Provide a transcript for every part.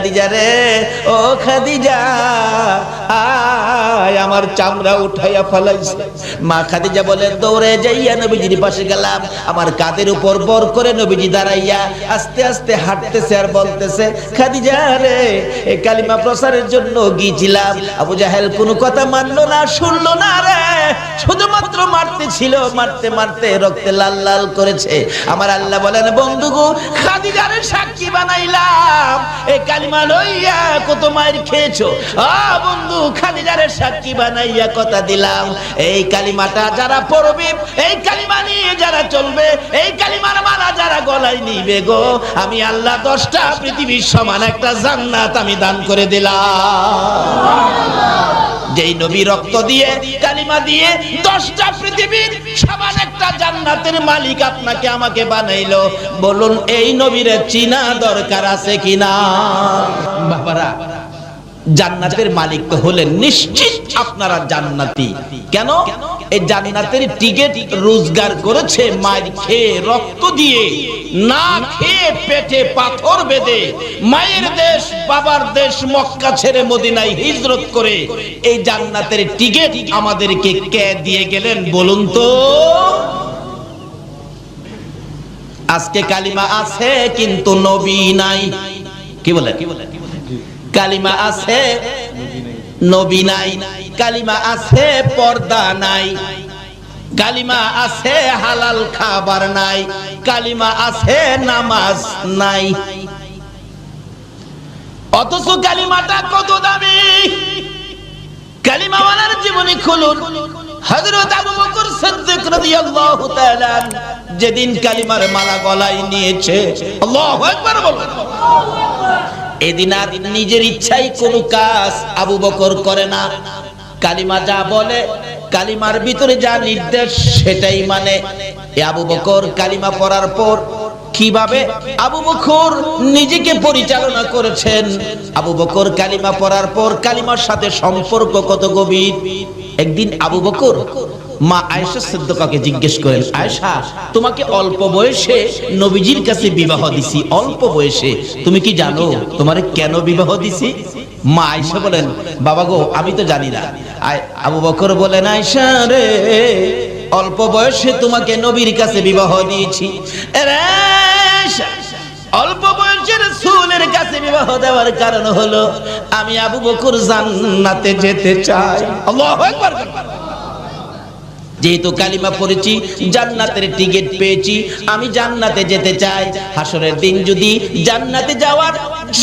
খাদিজা রে, ও খাদিজা আয়, আমার চামড়া উঠাইয়া ফেলাইছে। মা খাদিজা বলে দৌড়ে যাইয়া নবীজির পাশে গেলাম। আমার কাঁধের উপর বর করে নবীজি দাঁড়াইয়া আস্তে আস্তে হাঁটতেছে আর বলতেছে, খাদিজা রে, এই কালিমা প্রচারের জন্য গিয়েছিলাম, আবু জাহেল কোনো কথা মানলো না, শুনলো না রে, শুধুমাত্র মারতে ছিল, মারতে মারতে রক্তে লাল লাল করেছে। আমার আল্লাহ বলেন, বন্ধুগো খাদিজারে সাক্ষী বানাইলাম, এই কালিমা লইয়া কত মায়ের খেয়েছো। বন্ধু খাদিজারে সাক্ষী বানাইয়া কথা দিলাম, এই কালিমাটা যারা পড়বে, এই কালিমা নিয়ে যারা চলবে, এই কালিমার মালা যারা গলায় নিবে গো, আমি আল্লাহ 10টা পৃথিবীর সমান একটা জান্নাত আমি দান করে দিলাম। যেই নবী রক্ত দিয়ে কালিমা দিয়ে 10টা পৃথিবীর সমান একটা জান্নাতের মালিক আপনাকে আমাকে বানাইলো, বলুন এই নবীর চিনা দরকার আছে কিনা? বাবারা, জান্নাতের মালিক তো হলেন, নিশ্চিত আপনারা জান্নাতি। কেন? এই জান্নাতের টিকিট রোজগার করেছে মায়ের খেয়ে, রক্ত দিয়ে, না খেয়ে পেটে পাথর বেঁধে, মায়ের দেশ বাবার দেশ মক্কা ছেড়ে মদিনায় হিজরত করে এই জান্নাতের টিকিট আমাদেরকে কে দিয়ে গেলেন বলুন তো? আজকে কালিমা আছে কিন্তু নবী নাই। কি বলে? কালিমা আছে নবী নাই, কালিমা আছে পর্দা নাই, কালিমা আছে হালাল খাবার নাই, কালিমা আছে নামাজ নাই। অথচ কালিমাটা কত দামি! কালিমাওয়ালার জীবনী খুলুন। হযরত আবু বকর সিদ্দিক রাদিয়াল্লাহু তাআলা যেদিন কালিমার মালা গলায় নিয়েছে, আল্লাহু আকবার বলুন, এদিন আর নিজের ইচ্ছায় কোনো কাজ আবু বকর করে না। কালিমা যা বলে, কালিমার ভিতরে যা নির্দেশ সেটাই মানে। আবু বকর কালিমা পড়ার পর কিভাবে আবু বকর নিজেকে পরিচালনা করেছেন, আবু বকর কালিমা পড়ার পর কালিমার সাথে সম্পর্ক কত গভীর। একদিন আবু বকর মা আয়েশা সিদ্দিকাকে জিজ্ঞেস করেন, আয়েশা, তোমাকে অল্প বয়সে নবীজির কাছে বিবাহ দিছি, অল্প বয়সে, তুমি কি জানো তোমারে কেন বিবাহ দিছি? মা আয়েশা বলেন, বাবা গো, আমি তো জানি না। আবু বকর বলেন, আয়েশা রে, অল্প বয়সে তোমাকে নবীর কাছে বিবাহ দিয়েছি। অল্প বয়সে রাসূলের কাছে বিবাহ দেওয়ার কারণ হলো আমি আবু বকর জান্নাতে যেতে চাই। আল্লাহু আকবার। যেহেতু কালিমা পড়েছি, জান্নাতের টিকিট পেয়েছি, আমি জান্নাতে যেতে চাই। হাসরের দিন যদি জান্নাতে যাওয়ার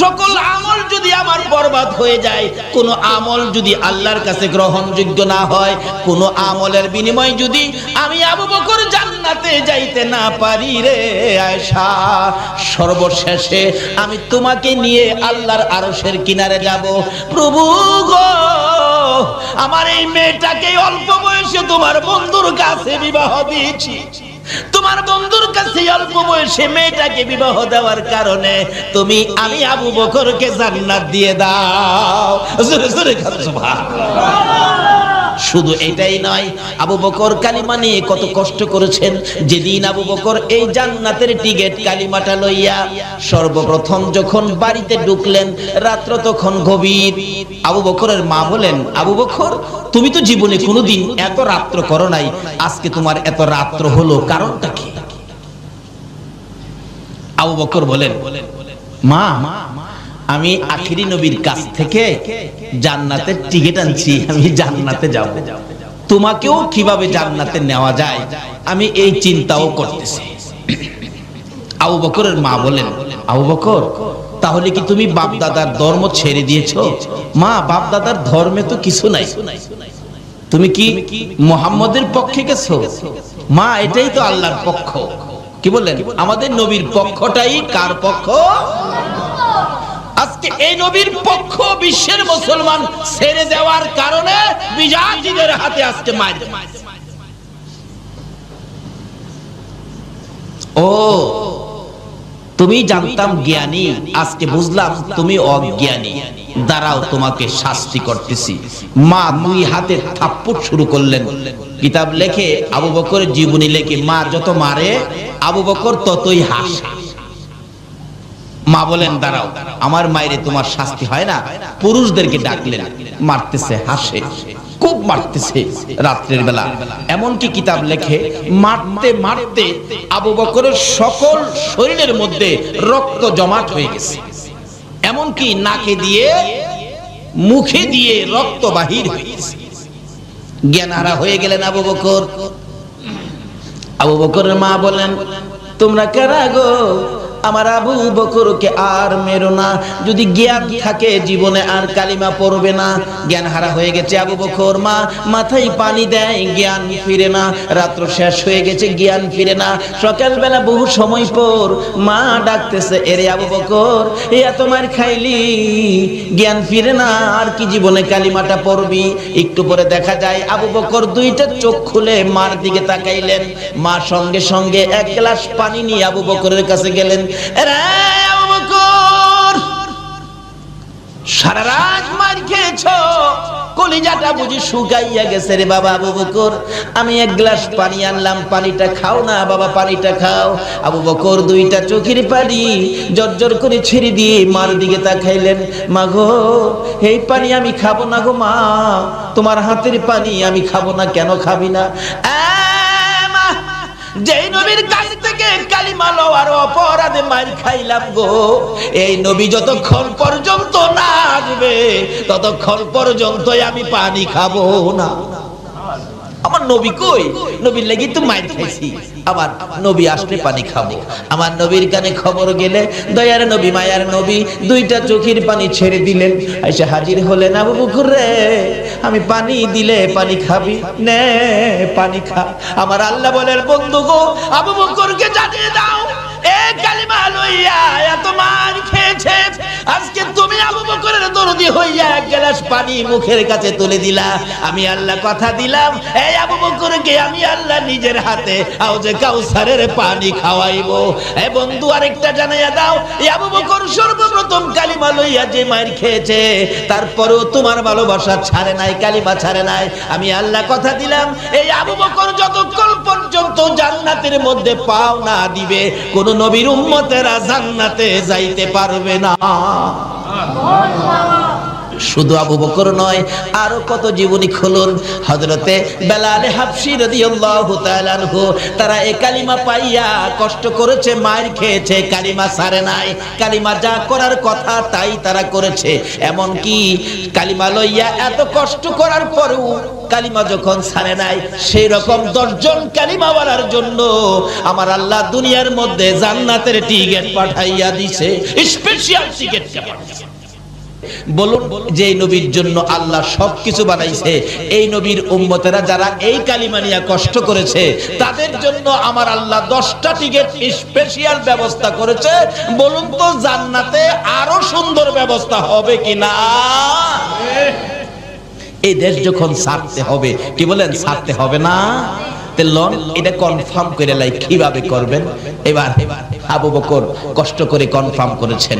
সকল আমল যদি আমার বরবাদ হয়ে যায়, কোন আমল যদি আল্লাহর কাছে গ্রহণযোগ্য না হয়, কোন আমলের বিনিময়ে যদি আমি আবু বকর জান্নাতে যাইতে না পারি রে আয়েশা, সর্বশেষে আমি তোমাকে নিয়ে আল্লাহর আরশের কিনারে যাব। প্রভু গো, আমার এই মেয়েটাকে অল্প বয়সে তোমার বন্ধুর কাছে বিবাহ দিয়েছি, তোমার বন্ধুর কাছে অল্প বয়সে মেয়েটাকে বিবাহ দেওয়ার কারণে তুমি আমি আবু বকরকে জান্নাত দিয়ে দাও। জোরে জোরে সুবহানাল্লাহ। শুধু এটাই নয়, আবু বকর কালিমা নিয়ে কত কষ্ট করেছেন। যেদিন আবু বকর এই জান্নাতের টিকিট কালিমাটা লইয়া সর্বপ্রথম যখন বাড়িতে ঢুকলেন, রাত্র তখন গভীর। আবু বকরের মা বলেন, আবু বকর, তুমি তো জীবনে কোনোদিন এত রাত্র করো নাই, আজকে তোমার এত রাত্র হলো, কারণটা কি? আবু বকর বলেন, মা, আমি আখিরি নবীর কাছ থেকে জান্নাতের টিকিট আনছি, আমি জান্নাতে যাব। তোমাকেও কিভাবে জান্নাতে নেওয়া যায় আমি এই চিন্তাও করতেছি। আবু বকরের মা বলেন, আবু বকর, তাহলে কি তুমি বাপ দাদার ধর্ম ছেড়ে দিয়েছো? মা, বাপ দাদার ধর্মে তো কিছু নাই, তুমি কি মুহাম্মদের পক্ষে গেছো? মা, এটাই তো আল্লাহর পক্ষ। কি বললেন? আমাদের নবীর পক্ষটাই কার পক্ষ? আজকে এই নবীর পক্ষ বিশ্বের মুসলমান ছেড়ে দেওয়ার কারণে বিজাতিদের হাতে আজকে মার। ও, তুমি জানতাম জ্ঞানী, আজকে বুঝলাম তুমি অজ্ঞানী। দাঁড়াও, তোমাকে শাস্তি করতেছি। মা দুই হাতে থাপ্পড় শুরু করলেন। কিতাব লেখে, আবু বকরের জীবনী লেখে, মা যত মারে আবু বকর ততই হাসে। মা বলেন দাঁড়াও, আমার মায়েরে তোমার শাস্তি হয় না? পুরুষদেরকে ডাকলেন, মারতেছে, হাসে, খুব মারতেছে রাত্রের বেলা। এমনকি কিতাব লেখে মারতে মারতে আবু বকরের সকল শরীরের মধ্যে রক্ত জমাট হয়ে গেছে, এমনকি নাকে দিয়ে মুখে দিয়ে রক্ত বাহির হয়ে গেছে। জ্ঞানহারা হয়ে গেলেন আবু বকর। আবু বকরের মা বলেন, তোমরা কারা গো? আমার আবু বকরকে আর মেরো না, যদি জ্ঞান থাকে জীবনে আর কালিমা পড়বে না। জ্ঞান হারা হয়ে গেছে আবু বকর, মা মাথায় পানি দেয়, জ্ঞান ফিরে না। রাত্র শেষ হয়ে গেছে, জ্ঞান ফিরে না। সকালবেলা বহু সময় পর মা ডাকতেছে, এরে আবু বকর, এত মার খাইলি, জ্ঞান ফিরে না, আর কি জীবনে কালিমাটা পড়বি? একটু পরে দেখা যায় আবু বকর দুইটা চোখ খুলে মার দিকে তাকাইলেন। মা সঙ্গে সঙ্গে এক গ্লাস পানি নিয়ে আবু বকরের কাছে গেলেন। আবু বকর, সারা রাত মার খেয়েছো, কলিজাটা বুঝি শুকাইয়া গেছে রে বাবা। আবু বকর, আমি এক গ্লাস পানি আনলাম, পানিটা খাও না বাবা, পানিটা খাও। আবু বকর দুইটা চোখের পানি জর্জর করে ছেড়ে দিয়ে মার দিকে তাকাইলেন। মা গো, এই পানি আমি খাবো না গো মা, তোমার হাতের পানি আমি খাবো না। কেন খাবি না? যেই নবীর কাছ থেকে কালিমা লওয়ার অপরাধে মার খাইলাম গো, এই নবী যতক্ষণ পর্যন্ত না আসবে ততক্ষণ পর্যন্তই আমি পানি খাবো না। আমার নবী কই? নবীর লাগি তো মার খাইছি, আমার নবী আসলে পানি খাবো। আমার নবীর কানে খবর গেলে দয়ার নবী, মায়ার নবী দুইটা চোখের পানি ছেড়ে দিলেন। এসে হাজির হলেন, আবু বকর রে, আমি পানি দিলে পানি খাবি, নে পানি খা। আমার আল্লাহ বলেন, বন্ধু গো, আবু বকরকে জানিয়ে দাও, এ কালিমা লইয়া এত মার খেয়েছে, আজকে তুমি আবু বকরের দরদি হইয়া এক গ্লাস পানি মুখের কাছে তুলে দিলা। আমি আল্লাহ কথা দিলাম, এই আবু বকরকে আমি আল্লাহ নিজের হাতে হাউজে কাউসারের পানি খাওয়াইবো। এ বন্ধু, আরেকটা জানাইয়া দাও, এই আবু বকর সর্বপ্রথম কালিমা লইয়া যে মার খেয়েছে, তারপরেও তোমার ভালোবাসা ছাড়ে নাই, কালিমা ছাড়ে নাই। আমি আল্লাহ কথা দিলাম, এই আবু বকর যতক্ষণ পর্যন্ত জান্নাতের মধ্যে পাও না দিবে, কোন নবীর উম্মতেরা জান্নাতে যাইতে পারবে না। শুধু আবু বকর নয়, আরো কত জীবনী খুলুন। হযরতে বেলাল হাবশী রাদিয়াল্লাহু তাআলা আনহু, তারা এই কালিমা পাইয়া কষ্ট করেছে, মার খেয়েছে, কালিমা ছাড়ে নাই। কালিমা যা করার কথা তাই তারা করেছে। এমন কি কালিমা লইয়া এত কষ্ট করার পরেও কালিমা যখন ছাড়ে নাই, সেই রকম 10 জন কালিমাওয়ালার জন্য আমার আল্লাহ দুনিয়ার মধ্যে জান্নাতের টিকিট পাঠাইয়া দিছে, স্পেশাল টিকিট পাঠাইছে। বলুন, যে নবীর জন্য আল্লাহ সবকিছু বানাইছে, এই নবীর উম্মতেরা যারা এই কালিমা নিয়ে কষ্ট করেছে, তাদের জন্য আমার আল্লাহ 10টা টিকিট স্পেশাল ব্যবস্থা করেছে। বলুন তো, জান্নাতে আরো সুন্দর ব্যবস্থা হবে কিনা? এই দেশ যখন ছাড়তে হবে, কি বলেন, ছাড়তে হবে না? লন এটা কনফার্ম করে লাই, কিভাবে করবেন? এবার আবু বকর কষ্ট করে কনফার্ম করেছেন।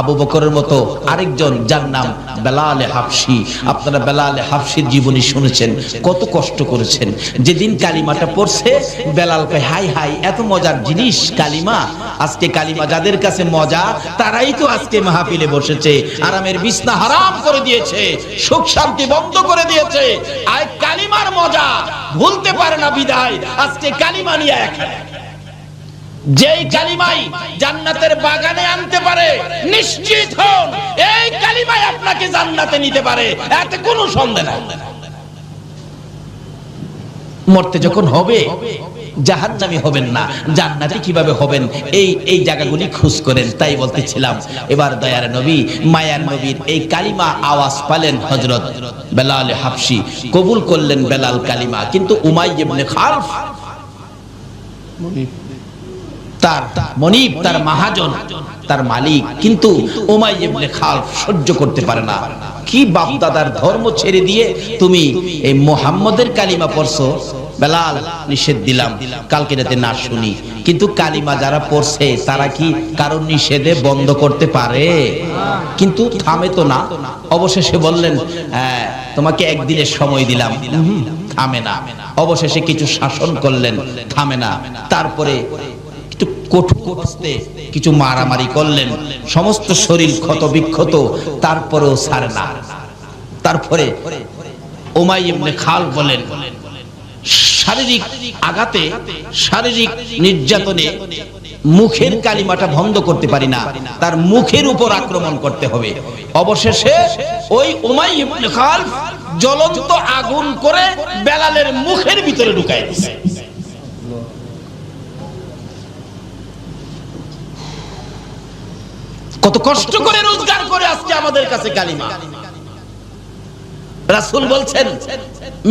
আবু বকরের মতো আরেকজন, যার নাম বেলাল হাবশী। আপনারা বেলাল হাবশীর জীবনী শুনেছেন, কত কষ্ট করেছেন। যেদিন কালিমাটা পড়ছে, বেলাল কয়, হাই হাই, এত মজার জিনিস কালিমা। আজকে কালিমা যাদের কাছে মজা, তারাই তো আজকে মাহফিলে বসেছে, আরামের বিছনা হারাম করে দিয়েছে, সুখ শান্তি বন্ধ করে দিয়েছে। আর কালিমার মজা ভুলতে পারে না বিদায় আজকে কালিমা নিয়ে এখানে। যেই কালিমাই জান্নাতের বাগানে আনতে পারে, নিশ্চিত হন এই কালিমাই আপনাকে জান্নাতে নিতে পারে, এতে কোনো সন্দেহ নাই। মরতে যখন হবে, জাহান্নামী হবেন না, জান্নাতি কিভাবে হবেন, এই জায়গাগুলি খোঁজ করেন। তাই বলতেছিলাম, এবার দয়ার নবী, মায়ার নবীর এই কালিমা আওয়াজ পালেন হযরত বেলাল হাবশী, কবুল করলেন বেলাল কালিমা। কিন্তু উমাইয়া ইবনে খালফ, তার মনিব, তার মহাজন, তার মালিক, কিন্তু উমাইয়া ইবনে খালফ সহ্য করতে পারে না। কি বাপ দাদার ধর্ম ছেড়ে দিয়ে তুমি এই মুহাম্মদের কালিমা পড়ছো? বেলাল, নিষেধ দিলাম, কালকে রাতে না শুনি। কিন্তু কালিমা যারা পড়ছে, তারা কি কারণ নিষেধে বন্ধ করতে পারে? কিন্তু থামে তো না। অবশেষে বললেন, তোমাকে একদিনের সময় দিলাম, থামে না। অবশেষে কিছু শাসন করলেন, থামে না। তারপরে একটু কঠোর হস্তে কিছু মারামারি করলেন, সমস্ত শরীর ক্ষত বিক্ষত, তারপরেও ছাড়ে না। তারপরে উমাইয়া ইবনে খালদ বলেন, শারীরিক আঘাতে, শারীরিক নির্যাতনে মুখের কালিমাটা বন্ধ করতে পারি না, তার মুখের উপর আক্রমণ করতে হবে। অবশেষে ওই উমাইয়া ইবনে খালদ জ্বলন্ত আগুন করে বেলালের মুখের ভিতরে ঢুকাই দিয়েছে। কত কষ্ট করে রোজগার করে আজকে আমাদের কাছে কালিমা। রাসূল বলছেন,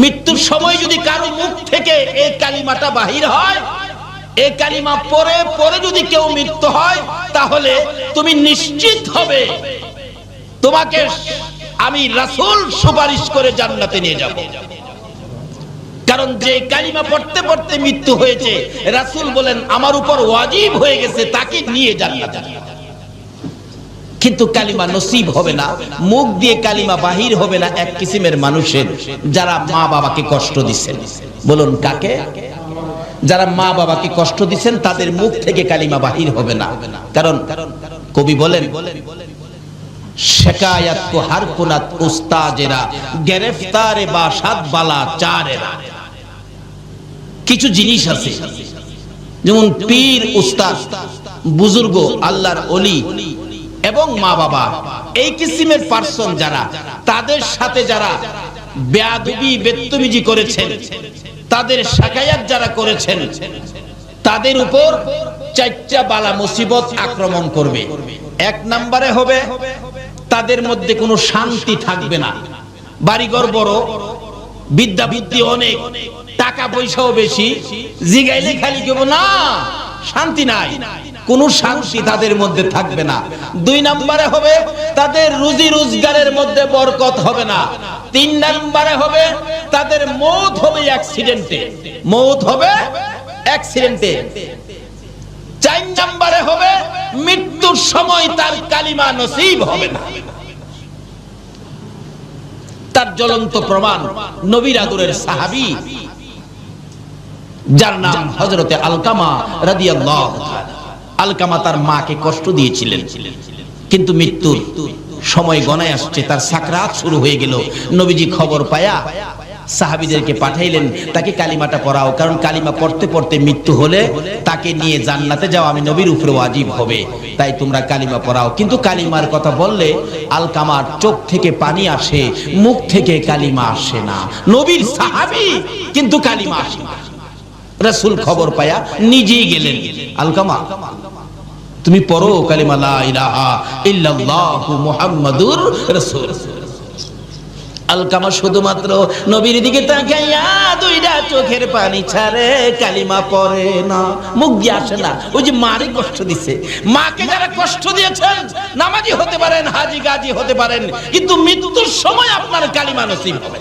মৃত্যুর সময় যদি কারো মুখ থেকে এই কালিমাটা বাহির হয়, এই কালিমা পরে পরে যদি কেউ মৃত্যু হয়, তাহলে তুমি নিশ্চিত হবে তোমাকে আমি রাসূল সুপারিশ করে জান্নাতে নিয়ে যাব। কারণ যে কালিমা পড়তে পড়তে মৃত্যু হয়েছে, রাসূল বলেন আমার উপর ওয়াজিব হয়ে গেছে তাকে নিয়ে জান্নাতে। কিন্তু কালিমা নসিব হবে না, মুখ দিয়ে কালিমা বাহির হবে না এক কিসিমের মানুষের, যারা মা বাবাকে কষ্ট দিচ্ছেন। বলুন কাকে? যারা মা বাবাকে কষ্ট দিচ্ছেন তাদের মুখ থেকে কালিমা বাহির হবে না। কারণ কবি বলেন, শিকায়াত কো হার কুনাত উস্তাজেরা, গ্রেফতারে বাসাত বালা চারেরা। কিছু জিনিস আছে, যেমন পীর, উস্তাদ, বুজুর্গ, আল্লাহর ওলি এবং মা বাবা, এই কিসিমের পার্সন যারা, তাদের সাথে যারা বেয়াদবি বেত্তমিজি করেছেন, তাদের শিকায়াত যারা করেছেন, তাদের উপর চারটা বালা মুসিবত আক্রমণ করবে। এক নম্বরে হবে তাদের মধ্যে কোনো শান্তি থাকবে না। বাড়িঘর বড়, বিদ্যা বুদ্ধি অনেক, টাকা পয়সাও বেশি, জিগাইলে খালি কেব না, শান্তি নাই, কোনো শান্তি তাদের মধ্যে থাকবে না। দুই নম্বরে হবে তাদের রুজি রোজগারের মধ্যে বরকত হবে না। তিন নম্বরে হবে তাদের মওত হবে অ্যাক্সিডেন্টে, মওত হবে অ্যাক্সিডেন্টে। চার নম্বরে হবে মৃত্যুর সময় তার কালিমা নসিব হবে না। তার জ্বলন্ত প্রমাণ নবীর আদরের সাহাবী, যার নাম হযরতে আলকামা রাদিয়াল্লাহু তাআলা। আলকামা তার মাকে কষ্ট দিয়েছিলেন, কিন্তু মৃত্যুর সময় গণায় আসছে, তার সাকরাত শুরু হয়ে গেল। নবীজি খবর পায়া সাহাবীদেরকে পাঠাইলেন, তাকে কালিমাটা পড়াও, কারণ কালিমা পড়তে পড়তে মৃত্যু হলে তাকে নিয়ে জান্নাতে যাওয়া আমি নবীর উপরে ওয়াজিব হবে, তাই তোমরা কালিমা পড়াও। কিন্তু কালিমার কথা বললে আলকামার চোখ থেকে পানি আসে, মুখ থেকে কালিমা আসে না। নবীর সাহাবী কিন্তু কালিমা আসে না। রাসূল খবর পায়া নিজেই গেলেন, আলকামা তুমি পড়ো কালিমা লা ইলাহা ইল্লাল্লাহু মুহাম্মাদুর রাসূল। আলকামা শুধুমাত্র নবীর দিকে তাকাইয়া দুইটা চোখের পানি ছাড়ে, কালিমা পড়ে না, মুখ দিয়ে আসে না। ওই যে মারে কষ্ট দিছে, মাকে যারা কষ্ট দিয়েছেন, নামাজি হতে পারেন, হাজী গাজী হতে পারেন, কিন্তু মৃত্যুর সময় আপনার কালিমা নসিব হবে।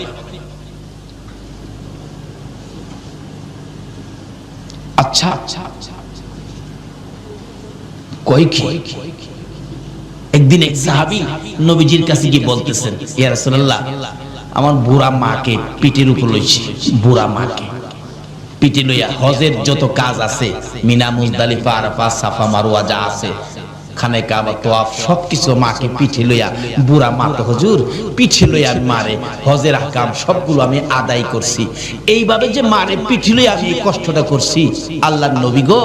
আচ্ছা কই কি? একদিন এক সাহাবী নবীজির কাছে গিয়ে বলতেছেন, ইয়া রাসূলুল্লাহ, আমার বুড়া মাকে পিঠের উপর লইছি, বুড়া মাকে পিঠে লইয়া হজের যত কাজ আছে, মিনা, মুজদালিফা, আরাফা, সাফা, মারওয়া যা আছে, খানে কাবা, তোয়াফ, সবকিছু মাকে পিঠে লইয়া, বুড়া মা তো হুজুর, পিঠে লইয়া মারে হজের আহকাম সবগুলো আমি আদায় করছি। এইভাবে যে মারে পিঠে লইয়া আমি এই কষ্টটা করছি, আল্লাহর নবী গো,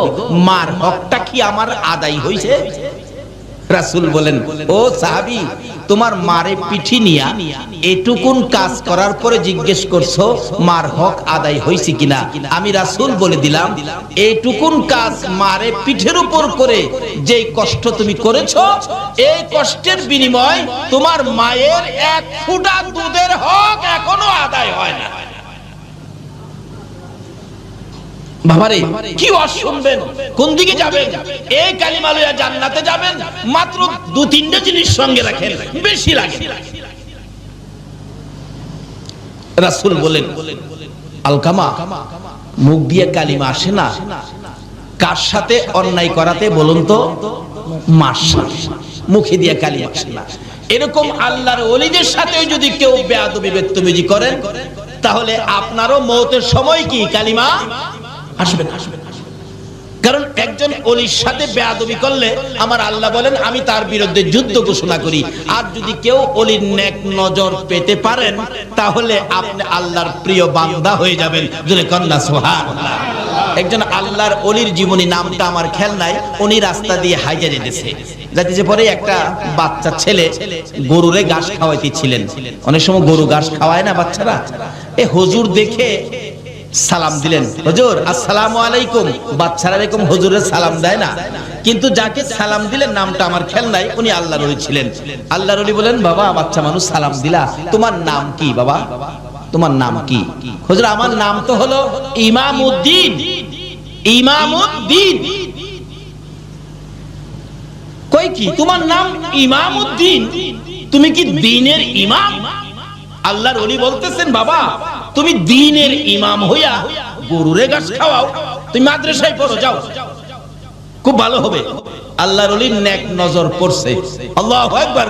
মার হকটা কি আমার আদায় হইছে? রাসূল বলেন, ও সাহাবী, তোমার মারে পিঠি নিয়া এটুকুন কাজ করার পরে জিজ্ঞেস করছো মার হক আদায় হইছে কিনা? আমি রাসূল বলে দিলাম, এইটুকুন কাজ মারে পিঠের উপর করে যেই কষ্ট তুমি করেছো, এই কষ্টের বিনিময় তোমার মায়ের এক ফোঁটা দুধের হক এখনো আদায় হয় না। বাবারে কি ওয়াজ শুনবেন, কোন দিকে যাবেন? এই কালিমা লইয়া জান্নাতে যাবেন, মাত্র দু তিনটা জিনিস সঙ্গে রাখেন, বেশি লাগে। রাসূল বলেন, আলকামা, মুখ দিয়ে কালিমা আসে না, কার সাথে অন্যায় করাতে বলুন তো? মার সাথে। মুখে দিয়ে কালিমা আসে না। এরকম আল্লাহর ওলিদের সাথেও যদি কেউ বেয়াদবি বেত্তমিজি করেন, তাহলে আপনারও মওতের সময় কি কালিমা আসবে না। কারণ একজন ওলির সাথে বেয়াদবি করলে আমার আল্লাহ বলেন আমি তার বিরুদ্ধে যুদ্ধ ঘোষণা করি। আর যদি কেউ ওলির নেক নজর পেতে পারেন তাহলে আপনি আল্লাহর প্রিয় বান্দা হয়ে যাবেন। জোরে কন্যা সুবহানাল্লাহ। একজন আল্লাহর ওলির জীবনী, নামটা আমার খেয়াল নাই, উনি রাস্তা দিয়ে হাইজা যাইতেছে পরে একটা বাচ্চা ছেলে গরুরে ঘাস খাওয়াইতেছিলেন। অনেক সময় গরু ঘাস খাওয়ায় না বাচ্চারা, এ হুজুর দেখে সালাম দিলেন, হুজুর আসসালামু আলাইকুম। বাচ্চারা এরকম হুজুরের সালাম দেয় না, কিন্তু যাকে সালাম দিলেন নামটা আমার খেয়াল নাই, উনি আল্লাহর ওলি ছিলেন। আল্লাহর ওলি বলেন, বাবা বাচ্চা মানুষ সালাম দিলা, তোমার নাম কি বাবা, তোমার নাম কি? হুজুর আমার নাম তো হলো ইমামউদ্দিন। ইমামউদ্দিন কই কি তোমার নাম ইমামউদ্দিন, তুমি কি দ্বীনের ইমাম? আল্লাহর ওলি বলতেছেন, বাবা তুমি দ্বীনের ইমাম হইয়া গরুরে ঘাস খাওয়াও, তুমি মাদ্রাসায় পড়ো যাও, খুব ভালো হবে। আল্লাহর ওলির নেক নজর পড়ছে। আল্লাহু আকবার।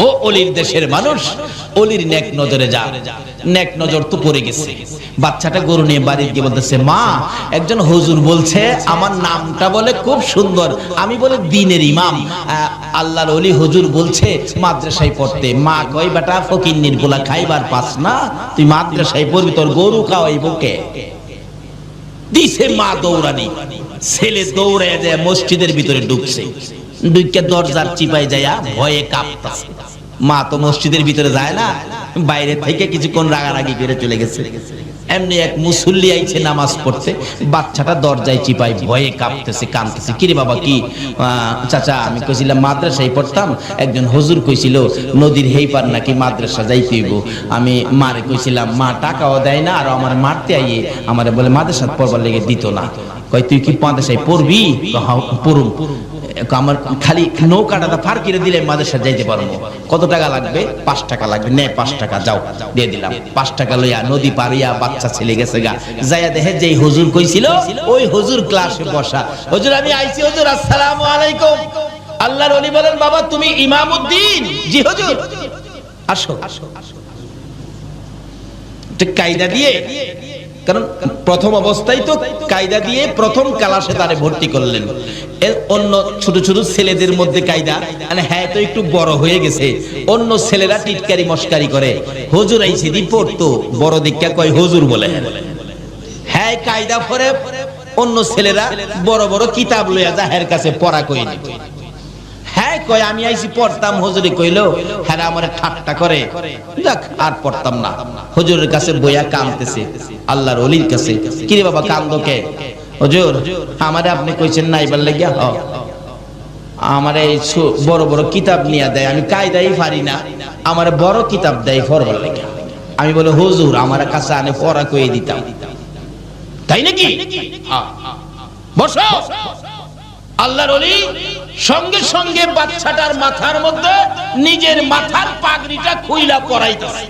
ও ওলির দেশের মানুষ, ওলির নেক নজরে যা। নেক নজর তো পড়ে গেছে। বাচ্চাটা গরু নিয়ে বাড়ি গিয়ে বলতেছে, মা একজন হুজুর বলছে আমার নামটা বলে খুব সুন্দর, আমি বলে দ্বীনের ইমাম। আল্লাহর ওলি হুজুর বলছে মাদ্রাসায় পড়তে। মা কই বেটা ফকিন্নির গোলা খাইবার পাস না, তুই মাদ্রাসায় পড়বি, তোর গরু খাওয়াইব কে? দিছে মা দৌড়ানি। ছেলে দৌড়ে যায় মসজিদের ভিতরে ঢুকছে, ঢুকে দরজার চিপাই যায়া ভয়ে কাঁপতাছে। মা তো মসজিদের ভিতরে যায় না, বাইরে থেকে কিছুক্ষণ রাগারাগি করে চলে গেছে। এমনি এক মুসল্লি আইছে নামাজ পড়তে, বাচ্চাটা দরজায় চিপাই ভয়ে কাঁপতেছে, কাঁদতেছে। কিরে বাবা কি? চাচা আমি কইছিলাম মাদ্রাসায় পড়তাম, একজন হুজুর কইছিল নদীর হেই পার নাকি মাদ্রাসা যাইতে হইব। আমি মারে কইছিলাম, মা টাকাও দেয় না, আর আমার মারতে আইয়ে আমারে বলে মাদ্রাসা পড়বার লেগে দিত না। কই তুই কি মাদ্রাসায় পড়বি? পড়ুম। আমার খালি নৌকাটা ফার করে দিলে মাদ্রাসা যাইতে পারবো। কত টাকা লাগবে? 5 টাকা লাগবে। নে 5 টাকা যাও, দিয়ে দিলাম। 5 টাকা লইয়া নদী পারিয়া বাচ্চা ছেলে গেছে গা, যাইয়া দেখে যেই হুজুর কইছিল ওই হুজুর ক্লাসে বসা। হুজুর আমি আইছি, হুজুর আসসালামু আলাইকুম। আল্লাহর ওলি বলেন, বাবা তুমি ইমামউদ্দিন? জি হুজুর। আসো। কায়দা দিয়ে, কারণ প্রথম অবস্থায় তো কায়দা দিয়ে প্রথম ক্লাসে তারে ভর্তি করলেন। অন্য ছোট ছোট ছেলেদের মধ্যে কায়দা, মানে হ্যাঁ তো একটু বড় হয়ে গেছে, অন্য ছেলেরা টিটকারি মস্কারি করে। হুজুর আইছে দি পড়তো, বড় দীক্ষা কয় হুজুর বলে। হ্যাঁ কায়দা পরে অন্য ছেলেরা বড় বড় কিতাব লইয়া যাহের কাছে পড়া কই নি। হ্যাঁ কয় আমি আইছি পড়তাম, হুজুরে কইলো হ্যাঁ আমারে ঠাট্টা করে, যাক আর পড়তাম না। হুজুরের কাছে বইয়া কাঁদতেছে, আল্লাহর ওলির কাছে। কিরে বাবা কান্দো কে? হুজুর আমারে আপনি কইছেন না এবার লাগিয়া, আমারে বড় বড় কিতাব নিয়ে দেয়, আমি কায়দাই পারি না, আমারে বড় কিতাব দেয় পড়বার লাগিয়া। আমি বলে হুজুর আমার কাছে আনে পড়া কইয়ে দিতাম। তাই নাকি? বসো। আল্লাহর ওলি সঙ্গে সঙ্গে বাচ্চাটার মাথার মধ্যে নিজের মাথার পাগড়িটা খুইলা পরাইতেছে।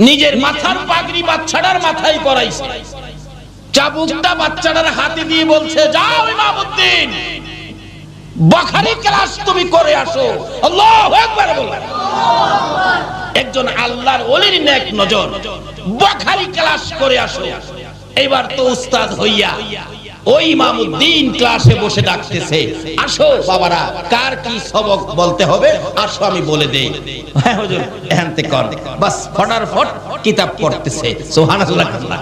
নিজের মাথার পাগড়ি বাচ্চাটার মাথায় পরাইছে। চাবুকটা বাচ্চাটার হাতে দিয়ে বলছে, যাও ইমামউদ্দিন, বুখারী ক্লাস তুমি করে আসো। আল্লাহু আকবার বলেন। একজন আল্লাহর ওলির নেক নজর, বুখারী ক্লাস করে আসো। এবার তো উস্তাদ হইয়া ওই ইমামউদ্দিন ক্লাসে বসে ডাকতেছে, আসো বাবারা কার কি সবক বলতে হবে আসো আমি বলে দেই। হ্যাঁ হুজুর এখানতে কর। বাস ফটাফট কিতাব পড়তেছে। সুবহানাল্লাহ সুবহানাল্লাহ।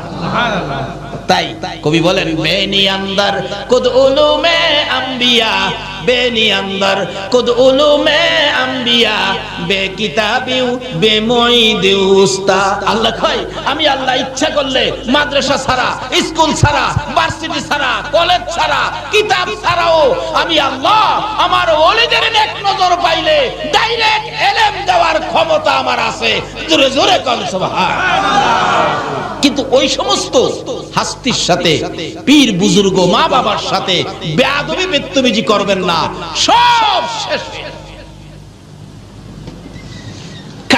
তাই কবি বলেন, বেনি আন্দার কুদ উলুমে আম্বিয়া, বেনি আন্দার কুদ উলুমে আম্বিয়া, বে কিতাবিউ বে মুঈদিউ উস্তাদ। আল্লাহ কয় আমি আল্লাহ ইচ্ছা করলে মাদ্রাসা ছাড়া, স্কুল ছাড়া, ভার্সিটি ছাড়া, কলেজ ছাড়া, কিতাব ছাড়াও আমি আল্লাহ আমার ওলিদের নেক নজর পাইলে ডাইরেক্ট ইলম দেওয়ার ক্ষমতা আমার আছে। জোরে জোরে কোন সুবহানাল্লাহ। কিন্তু ওই সমস্ত হাস্তির সাথে, পীর বুজুর্গ মা বাবার সাথে বেয়াদবি বেত্তমিজি করবেন না, সব শেষ।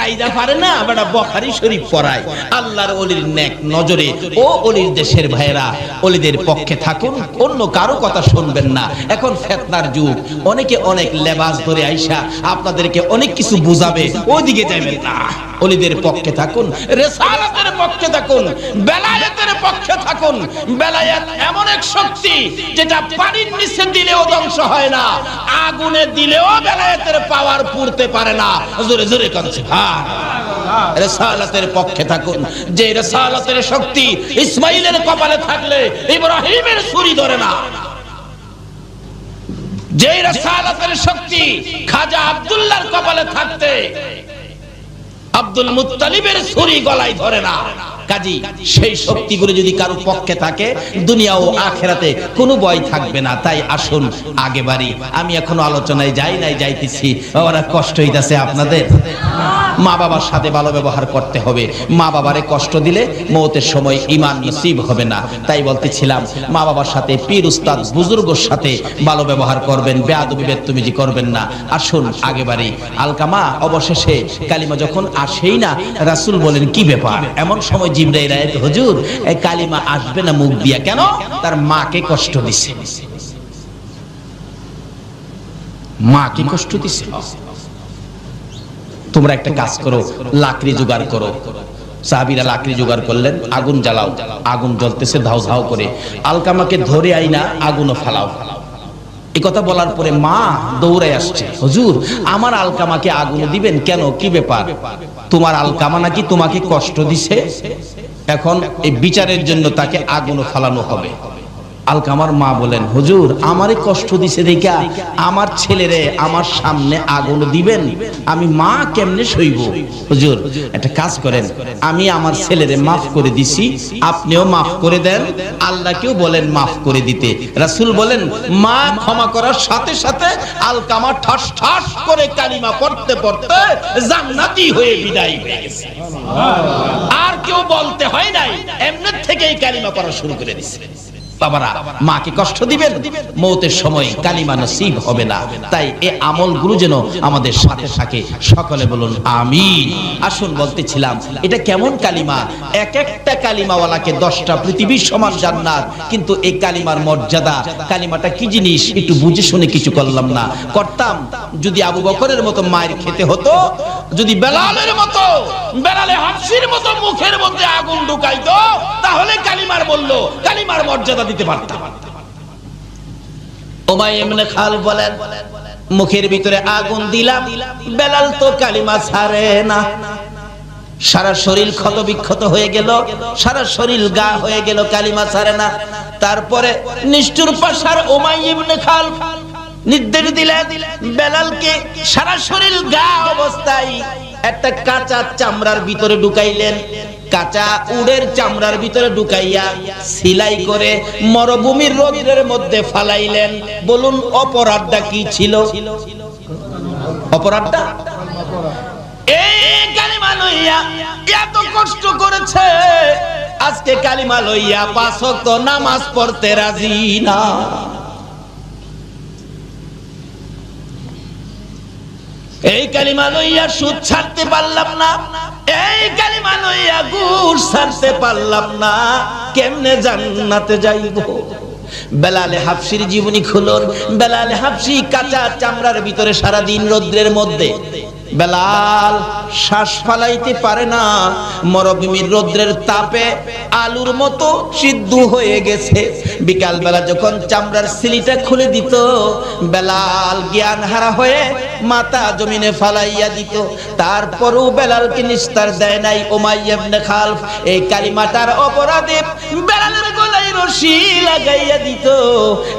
কায়দা পারে না, বেটা বুখারী শরীফ পড়ায়। আল্লাহর ওলির নেক নজরে ও ওলির দেশের ভাইরা ওলিদের পক্ষে থাকুন, অন্য কারো কথা শুনবেন না। এখন ফিতনার যুগ, অনেকে অনেক লেবাস ধরে আইসা আপনাদেরকে অনেক কিছু বুঝাবে, ওইদিকে যাবেন না। ওলিদের পক্ষে থাকুন, রিসালাতের পক্ষে থাকুন, বেলায়েতের পক্ষে থাকুন। বেলায়েত এমন এক শক্তি যেটা পানির নিচে দিলেও ধ্বংস হয় না, আগুনে দিলেও বেলায়েতের পাওয়ার পুড়তে পারে না। জোরে জোরে কাঁদছে হ্যাঁ। রিসালাতের পক্ষে থাকুন, যে রিসালাতের শক্তি ইসমাইলের কপালে থাকলে ইব্রাহিমের ছুরি ধরে না, যে রিসালাতের শক্তি খাজা আব্দুল্লাহর কপালে থাকতে আব্দুল মুত্তালিবের ছুরি গলায় ধরে না। কাজী সেই শক্তিগুলো যদি কারো পক্ষে থাকে, দুনিয়া ও আখিরাতে কোনো ভয় থাকবে না। তাই আসুন আগে বাড়ি। আমি এখনো আলোচনায় যাই নাই, যাইতেছি। ওরা কষ্ট হইতাছে আপনাদের? মা বাবার সাথে ভালো ব্যবহার করতে হবে। মা বাবারে কষ্ট দিলে মওতের সময় ঈমান নসিব হবে না। তাই বলতেছিলাম, মা বাবার সাথে, পীর উস্তাদ বুজুর্গের সাথে ভালো ব্যবহার করবেন, বেয়াদবি বেদতুমিজি করবেন না। আসুন আগে বাড়ি। আলকামা অবশেষে কালিমা যখন আসেই না, রাসূল বলেন কি ব্যাপার? এমন সময় জিবরাইল আয়াত, হুজুর এই কালিমা আসবে না মুখ দিয়া কেন? তার মাকে কষ্ট দিছে। মাকে কষ্ট দিছে। তোমরা একটা কাজ করো, লাকড়ি জোগাড় করো। সাহাবীরা লাকড়ি জোগাড় করলেন, আগুন জ্বালাও। আগুন জ্বলতেছে ধাউ ধাউ করে, আলকামাকে ধরে আইনা আগুনও ফালাও। এই কথা বলার পরে মা দৌড়ে আসছে, হুজুর আমার আলকামাকে আগুন দিবেন কেন? কি ব্যাপার? তোমার আলকামা নাকি তোমাকে কষ্ট দিছে, এখন এই বিচারের জন্য তাকে আগুন ফালানো হবে। আলকামার মা বলেন, হুজুর আমারে কষ্ট দিছে দেখা আমার ছেলেরে আমার সামনে আগুন দিবেন? আমি মা কেমনে সইব? হুজুর একটা কাজ করেন, আমি আমার ছেলেরে মাফ করে দিছি, আপনিও মাফ করে দেন, আল্লাহকেও বলেন মাফ করে দিতে। রাসূল বলেন, মা ক্ষমা করার সাথে সাথে আলকামা ঠাস ঠাস করে কালিমা পড়তে পড়তে জান্নাতি হয়ে বিদায় হয়ে গেছে। আর কেউ বলতে হয় নাই, এমনি থেকেই কালিমা পড়া শুরু করে দিছে। বাবারা, মাকে কষ্ট দিবেন, মওতের সময় কালিমা নসিব হবে না। তাই এই আমলগুলো যেন আমাদের সাথে থাকে। সকলে বলুন আমিন। আসুন বলতেছিলাম, এটা কেমন কালিমা? এক একটা কালিমাওয়ালাকে 10টা পৃথিবীর সমান জান্নাত। কিন্তু এই কালিমার মর্যাদা, কালিমাটা কি জিনিস একটু বুঝে শুনে কিছু করলাম না। করতাম যদি আবু বকরের মতো মায়ের খেতে হতো, যদি বেলালের মতো, বেলালে হাফসির মতো মুখের মধ্যে আগুন ঢুকাইতো, তাহলে কালিমার বলল, কালিমার মর্যাদা দিতে পারতাম। উমাইয়া ইবনে খালদ বলেন, মুখের ভিতরে আগুন দিলাম, বেলাল তো কালিমা ছাড়ে না। সারা শরীর ক্ষত বিক্ষত হয়ে গেল, সারা শরীর গা হয়ে গেল, কালিমা ছাড়ে না। তারপরে নিষ্ঠুর পাশার উমাইয়া ইবনে খালদ নির্দেশ দিলেন, বেলালকে সারা শরীর গা অবস্থায় একটা কাঁচা চামড়ার ভিতরে ঢুকাইলেন। কাঁচা উটের চামড়ার ভিতরে ঢুকাইয়া সেলাই করে মরুভূমির রোদের মধ্যে ফালাইলেন। বলুন অপরাধটা কি ছিল? অপরাধটা এই কালিমা লইয়া এত কষ্ট করেছে, আজকে কালিমা লইয়া 5 ওয়াক্ত নামাজ পড়তে রাজি না। এই কালিমা লইয়া সুদ ছাড়তে পারলাম না, এই কালিমা লইয়া ঘুষ ছাড়তে পারলাম না, কেমনে জান্নাতে যাইব? বেলালে হাফসির জীবনী খুলুন। বেলালে হাফসি কাঁচা চামড়ার ভিতরে সারা দিন রৌদ্রের মধ্যে, বেলাল শ্বাস ফালাইতে পারে না, মরুভূমির রৌদ্রের তাপে আলুর মতো সিদ্ধ হয়ে গেছে। বিকাল বেলা যখন চামড়ার সিলিটা খুলে দিত, বেলাল জ্ঞান হারা হয়ে মাথা জমিনে ফালাইয়া দিত। তারপরও বেলালকে নিস্তার দেয় নাই উমাইয়া ইবনে খালদ। এই কালিমাটার অপরাধে বেলালের গলায় রশি লাগাইয়া দিত।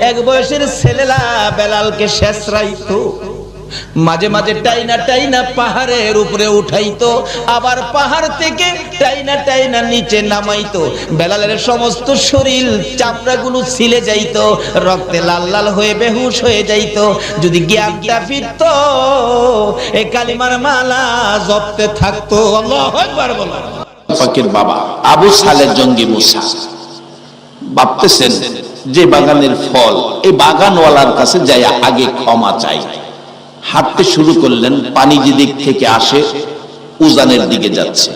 এক বয়সের ছেলেরা বেলালকে শেষরাইতো, মাঝে মাঝে টাইনা টাইনা পাহাড়ের উপরে উঠাইতো, আবার পাহাড় থেকে টাইনা টাইনা নিচে নামাইতো। বেলালের সমস্ত শরীর চামড়াগুলো ছিলে যাইতো, রক্তে লাল লাল হয়ে বেহুশ হয়ে যাইতো। যদি জ্ঞানটা ফিরতো, এই কালিমার মালা জপতে থাকতো। আল্লাহু আকবার বলো। ফকির বাবা আবু সালেহ জঙ্গি মুসা ভাবতেছেন যে বাগানের ফল, এই বাগানওয়ালার কাছে যাই আগে ক্ষমা চাই। হাঁটতে শুরু করলেন, পানি যেদিক থেকে আসে উজানের দিকে যাচ্ছে।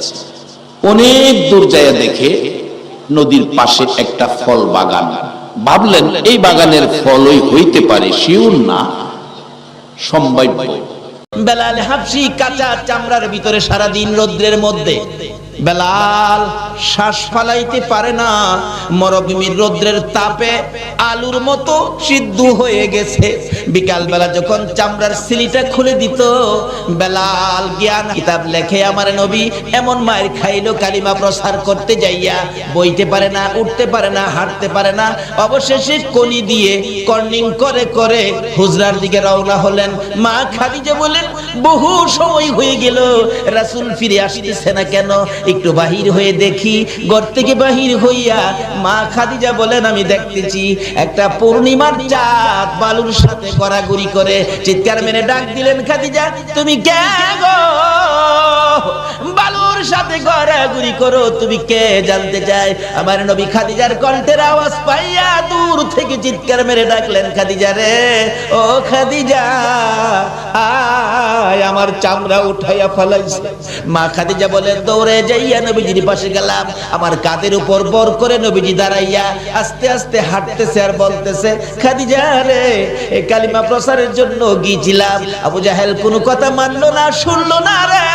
অনেক দূর যায় দেখে নদীর পাশে একটা ফল বাগান। ভাবলেন এই বাগানের ফলই হইতে পারে, শিওর না, সম্ভাব্য। বেলাল হাবশি কাঁচা চামড়ার ভিতরে সারাদিন রৌদ্রের মধ্যে, বেলাল শ্বাস ফালাইতে পারে না, মরুভূমির রৌদ্রের তাপে আলুর মতো সিদ্ধ হয়ে গেছে। বিকাল বেলা যখন চামড়ার সিলিটা খুলে দিত, বেলাল জ্ঞান কিতাব লেখে আমার নবী এমন মায়ের খাইলো কালিমা প্রচার করতে যাইয়া, বইতে পারে না, উঠতে পারে না, হাঁটতে পারে না, অবশেষে কলি দিয়ে কর্নিং করে করে হুজরার দিকে রওনা হলেন। মা খাদিজা বলেন বহু সময় হয়ে গেল, রাসূল ফিরে আসতেছে না কেন, একটু বাহির হয়ে দেখি। ঘর থেকে বাহির হইয়া মা খাদিজা বলেন আমি দেখতেছি একটা পূর্ণিমার চাঁদ বালুর সাথে গড়াগড়ি করে। চিৎকার মেরে ডাক দিলেন, খাদিজা তুমি কে গো, বালুর সাথে গড়াগড়ি করো, তুমি কে জানতে চাই। আমার নবী খাদিজার কণ্ঠের আওয়াজ পাইয়া দূর থেকে চিৎকার মেরে ডাকলেন, খাদিজা রে, ও খাদিজা আয়, আমার চামড়া উঠাইয়া ফেলাইছে। মা খাদিজা বলেন দৌড়ে যাইয়া নবীজির পাশে গেলাম। আমার কাঁধের উপর বর করে নবীজি দাঁড়াইয়া আস্তে আস্তে হাঁটতেছে আর বলতেছে, খাদিজা রে, এই কালিমা প্রচারের জন্য গিয়েছিলাম, আবু জাহেল কোনো কথা মানলো না, শুনলো না রে,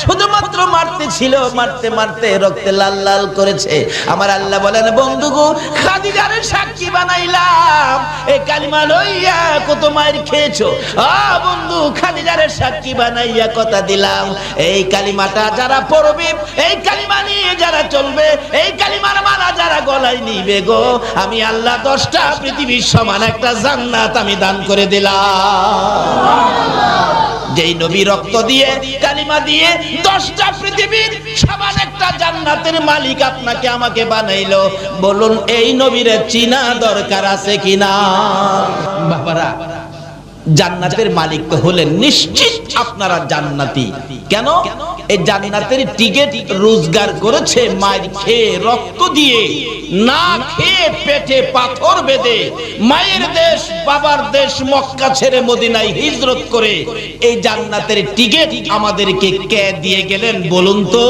শুধুমাত্র মারতে ছিল, মারতে মারতে রক্তে লাল লাল করেছে। আমার আল্লাহ বলেন বন্ধু গো, খাদিজার সাক্ষী বানাইলাম, এই কালিমা লইয়া কত মায়ের খেয়েছো। বন্ধু খাদিজার সাক্ষী বানাইয়া কথা দিলাম, এই কালিমাটা যারা পড়বে, এই কালিমা নিয়ে যারা চলবে, এই কালিমার মালা যারা গলায় নিবে গো, আমি আল্লাহ 10টা পৃথিবীর সমান একটা জান্নাত আমি দান করে দিলাম। যেই নবী রক্ত দিয়ে কালিমা দিয়ে 10টা পৃথিবীর সমান একটা জান্নাতের মালিক আপনাকে আমাকে বানাইলো, বলুন এই নবীরে চিনা দরকার আছে কিনা? বাবারা, জান্নাতের মালিক তো হলেন নিশ্চিত আপনারা জান্নাতি। কেন? এই জান্নাতের টিকিট রোজগার করেছে মায়ের খেয়ে, রক্ত দিয়ে, না খেয়ে পেটে পাথর বেঁধে, মায়ের দেশ বাবার দেশ মক্কা ছেড়ে মদিনায় হিজরত করে এই জান্নাতের টিকিট আমাদেরকে কে দিয়ে গেলেন বলুন তো?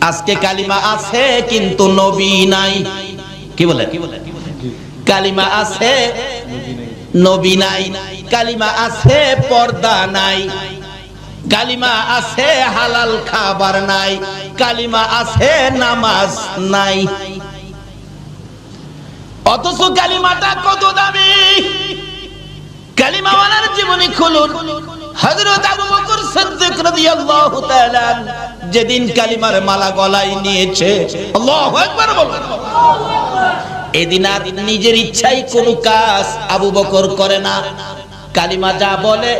আজকে কালিমা আছে কিন্তু নবী নাই। কি বলেন? কালিমা আছে নবী নাই, কালিমা আছে পর্দা নাই, কালিমা আছে হালাল খাবার নাই, কালিমা আছে নামাজ নাই। অথচ কালিমাটা কত দামি। কালিমাওয়ালার জীবনী খুলুন। হযরত আবু বকর সিদ্দিক রাদিয়াল্লাহু তাআলা যেদিন কালিমার মালা গলায় নিয়েছে, আল্লাহু আকবার বলুন, এদিন আর নিজের ইচ্ছায় কোনো কাজ আবু বকর করে না। কালিমা যা বলে,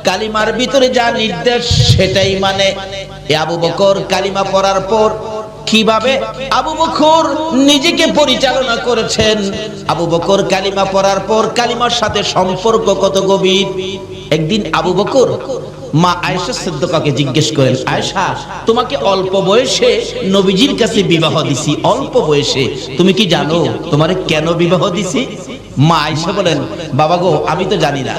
কালিমার ভিতরে যা নির্দেশ সেটাই মানে। আবু বকর কালিমা পড়ার পর কিভাবে আবু বকর নিজেকে পরিচালনা করেছেন, আবু বকর কালিমা পড়ার পর কালিমার সাথে সম্পর্ক কত গভীর। একদিন আবু বকর মা আয়েশা সিদ্দিকাকে জিজ্ঞেস করেন, আয়েশা, তোমাকে অল্প বয়সে নবীজির কাছে বিবাহ দিছি, অল্প বয়সে, তুমি কি জানো তোমারে কেন বিবাহ দিছি? মা আয়েশা বলেন, বাবা গো, আমি তো জানি না।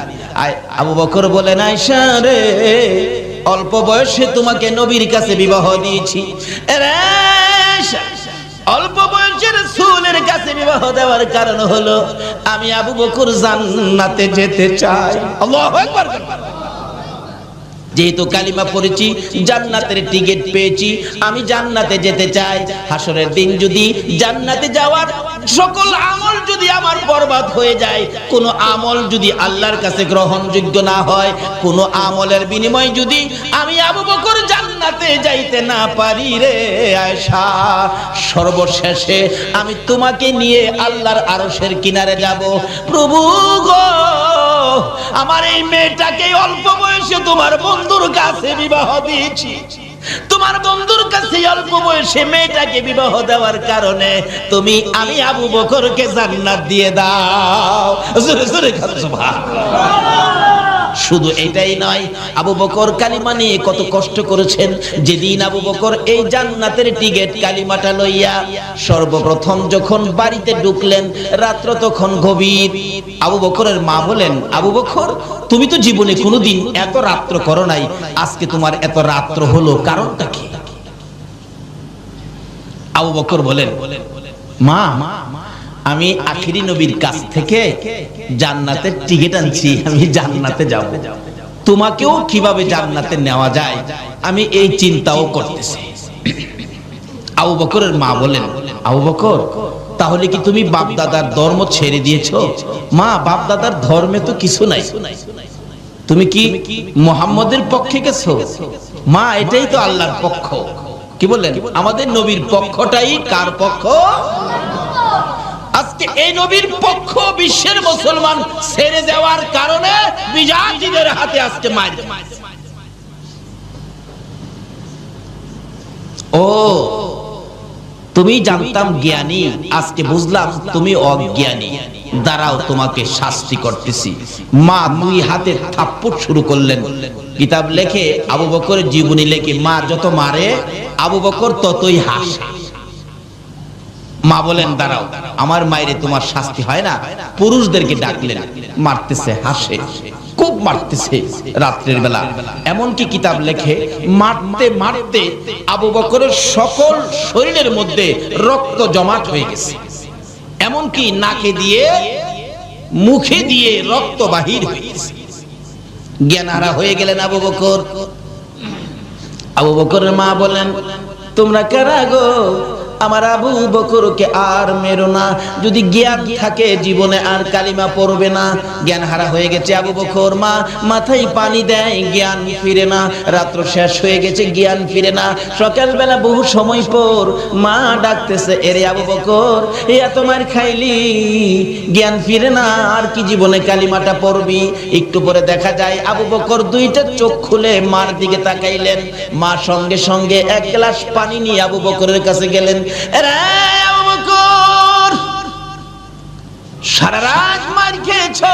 আবু বকর বলেন, আয়েশা রে, অল্প বয়সে তোমাকে নবীর কাছে বিবাহ দিয়েছি। অল্প বয়সে রাসূলের কাছে বিবাহ দেওয়ার কারণ হলো আমি আবু বকর জান্নাতে যেতে চাই। আল্লাহু আকবার। যেহেতু কালিমা পড়েছি, জান্নাতের টিকিট পেয়েছি, আমি জান্নাতে যেতে চাই। হাসরের দিন যদি জান্নাতে যাওয়ার সকল আমল যদি আমার বরবাদ হয়ে যায়, কোন আমল যদি আল্লাহর কাছে গ্রহণযোগ্য না হয়, কোন আমলের বিনিময়ে যদি আমি আবু বকর জান্নাতে যাইতে না পারি রে আয়েশা, সর্বশেষে আমি তোমাকে নিয়ে আল্লাহর আরশের কিনারে যাব। প্রভু গো, আমার এই মেয়েটাকে অল্প বয়সে তোমার বন্ধুর কাছে বিবাহ দিয়েছি, তোমার বন্ধুর কাছে অল্প বয়সে মেয়েটাকে বিবাহ দেওয়ার কারণে তুমি আমি আবু বকরকে জান্নাত দিয়ে দাও। জোরে জোরে সুবহানাল্লাহ। শুধু এটাই নয়, আবু বকর কালিমা নিয়ে কত কষ্ট করেছেন। যেদিন আবু বকর এই জান্নাতের টিকেট কালিমাটা লইয়া সর্বপ্রথম যখন বাড়িতে ঢুকলেন, রাত্র তখন গভীর। আবু বকরের মা বলেন, আবু বকর তুমি তো জীবনে কোনোদিন এত রাত্র করো নাই, আজকে তোমার এত রাত্র হলো, কারণটা কি? আবু বকর বলেন, মা আমি আখিরি নবীর কাছ থেকে জান্নাতের টিকিট আনছি, আমি জান্নাতে যাব। তোমাকেও কিভাবে জান্নাতে নেওয়া যায় আমি এই চিন্তাও করতেছি। আবু বকরের মা বলেন, আবু বকর তাহলে কি তুমি বাপ দাদার ধর্ম ছেড়ে দিয়েছো? মা বাপ দাদার ধর্মে তো কিছু নাই, তুমি কি মুহাম্মদের পক্ষে গেছো? মা এটাই তো আল্লাহর পক্ষ। কি বললেন? আমাদের নবীর পক্ষটাই কার পক্ষ? আজকে এই নবীর পক্ষ বিশ্বের মুসলমান ছেড়ে দেওয়ার কারণে বিজাতিদের হাতে আজকে মার। ও তুমি জানতাম জ্ঞানী, আজকে বুঝলাম তুমি অজ্ঞানী, দাঁড়াও তোমাকে শাস্তি করতেছি। মা দুই হাতে থাপ্পড় শুরু করলেন। কিতাব লেখে, আবু বকরের জীবনী লেখে, মা যত মারে আবু বকর ততই হাসে। মা বলেন, দাঁড়াও, আমার মায়েরে তোমার শাস্তি হয় না। পুরুষদেরকে ডাকলেন, মারতেছে, হাসে, খুব মারতেছে রাত্রের বেলা। এমনকি কিতাব লেখে, মারতে মারতে আবু বকরের সকল শরীরের মধ্যে রক্ত জমাট হয়ে গেছে, এমনকি নাকে দিয়ে মুখে দিয়ে রক্ত বাহির হয়ে গেছে। জ্ঞানহারা হয়ে গেলেন আবু বকর। আবু বকরের মা বলেন, তোমরা কারা গো? আমার আবু বকরকে আর মেরো না, যদি জ্ঞান থাকে জীবনে আর কালিমা পড়বে না। জ্ঞান হারা হয়ে গেছে আবু বকর। মা মাথায় পানি দেয়, জ্ঞান ফিরে না। রাত্র শেষ হয়ে গেছে, জ্ঞান ফিরে না। সকালবেলা বহু সময় পর মা ডাকতেছে, এরে আবু বকর এত মার খাইলি, জ্ঞান ফিরে না, আর কি জীবনে কালিমাটা পড়বি? একটু পরে দেখা যায় আবু বকর দুইটা চোখ খুলে মার দিকে তাকাইলেন। মা সঙ্গে সঙ্গে এক গ্লাস পানি নিয়ে আবু বকরের কাছে গেলেন। আবু বকর সারা রাত মার খেয়েছো,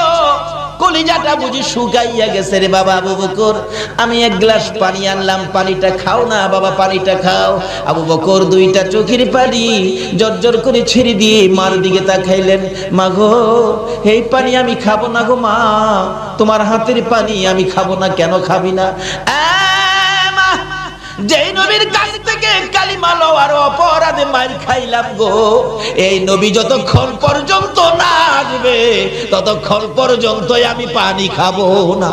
কলিজাটা বুঝি শুকাইয়া গেছে রে বাবা। আবু বকর আমি এক গ্লাস পানি আনলাম, পানিটা খাও না বাবা, পানিটা খাও। আবু বকর দুইটা চোখের পানি জর্জর করে ছেড়ে দিয়ে মার দিকে তাকাইলেন। মা গো এই পানি আমি খাবো না গো মা, তোমার হাতের পানি আমি খাবো না। কেন খাবি না? যেই নবীর কাছ থেকে কালিমা লওয়ার অপরাধে মার খাইলাম গো, এই নবী যতক্ষণ পর্যন্ত না আসবে ততক্ষণ পর্যন্তই আমি পানি খাবো না।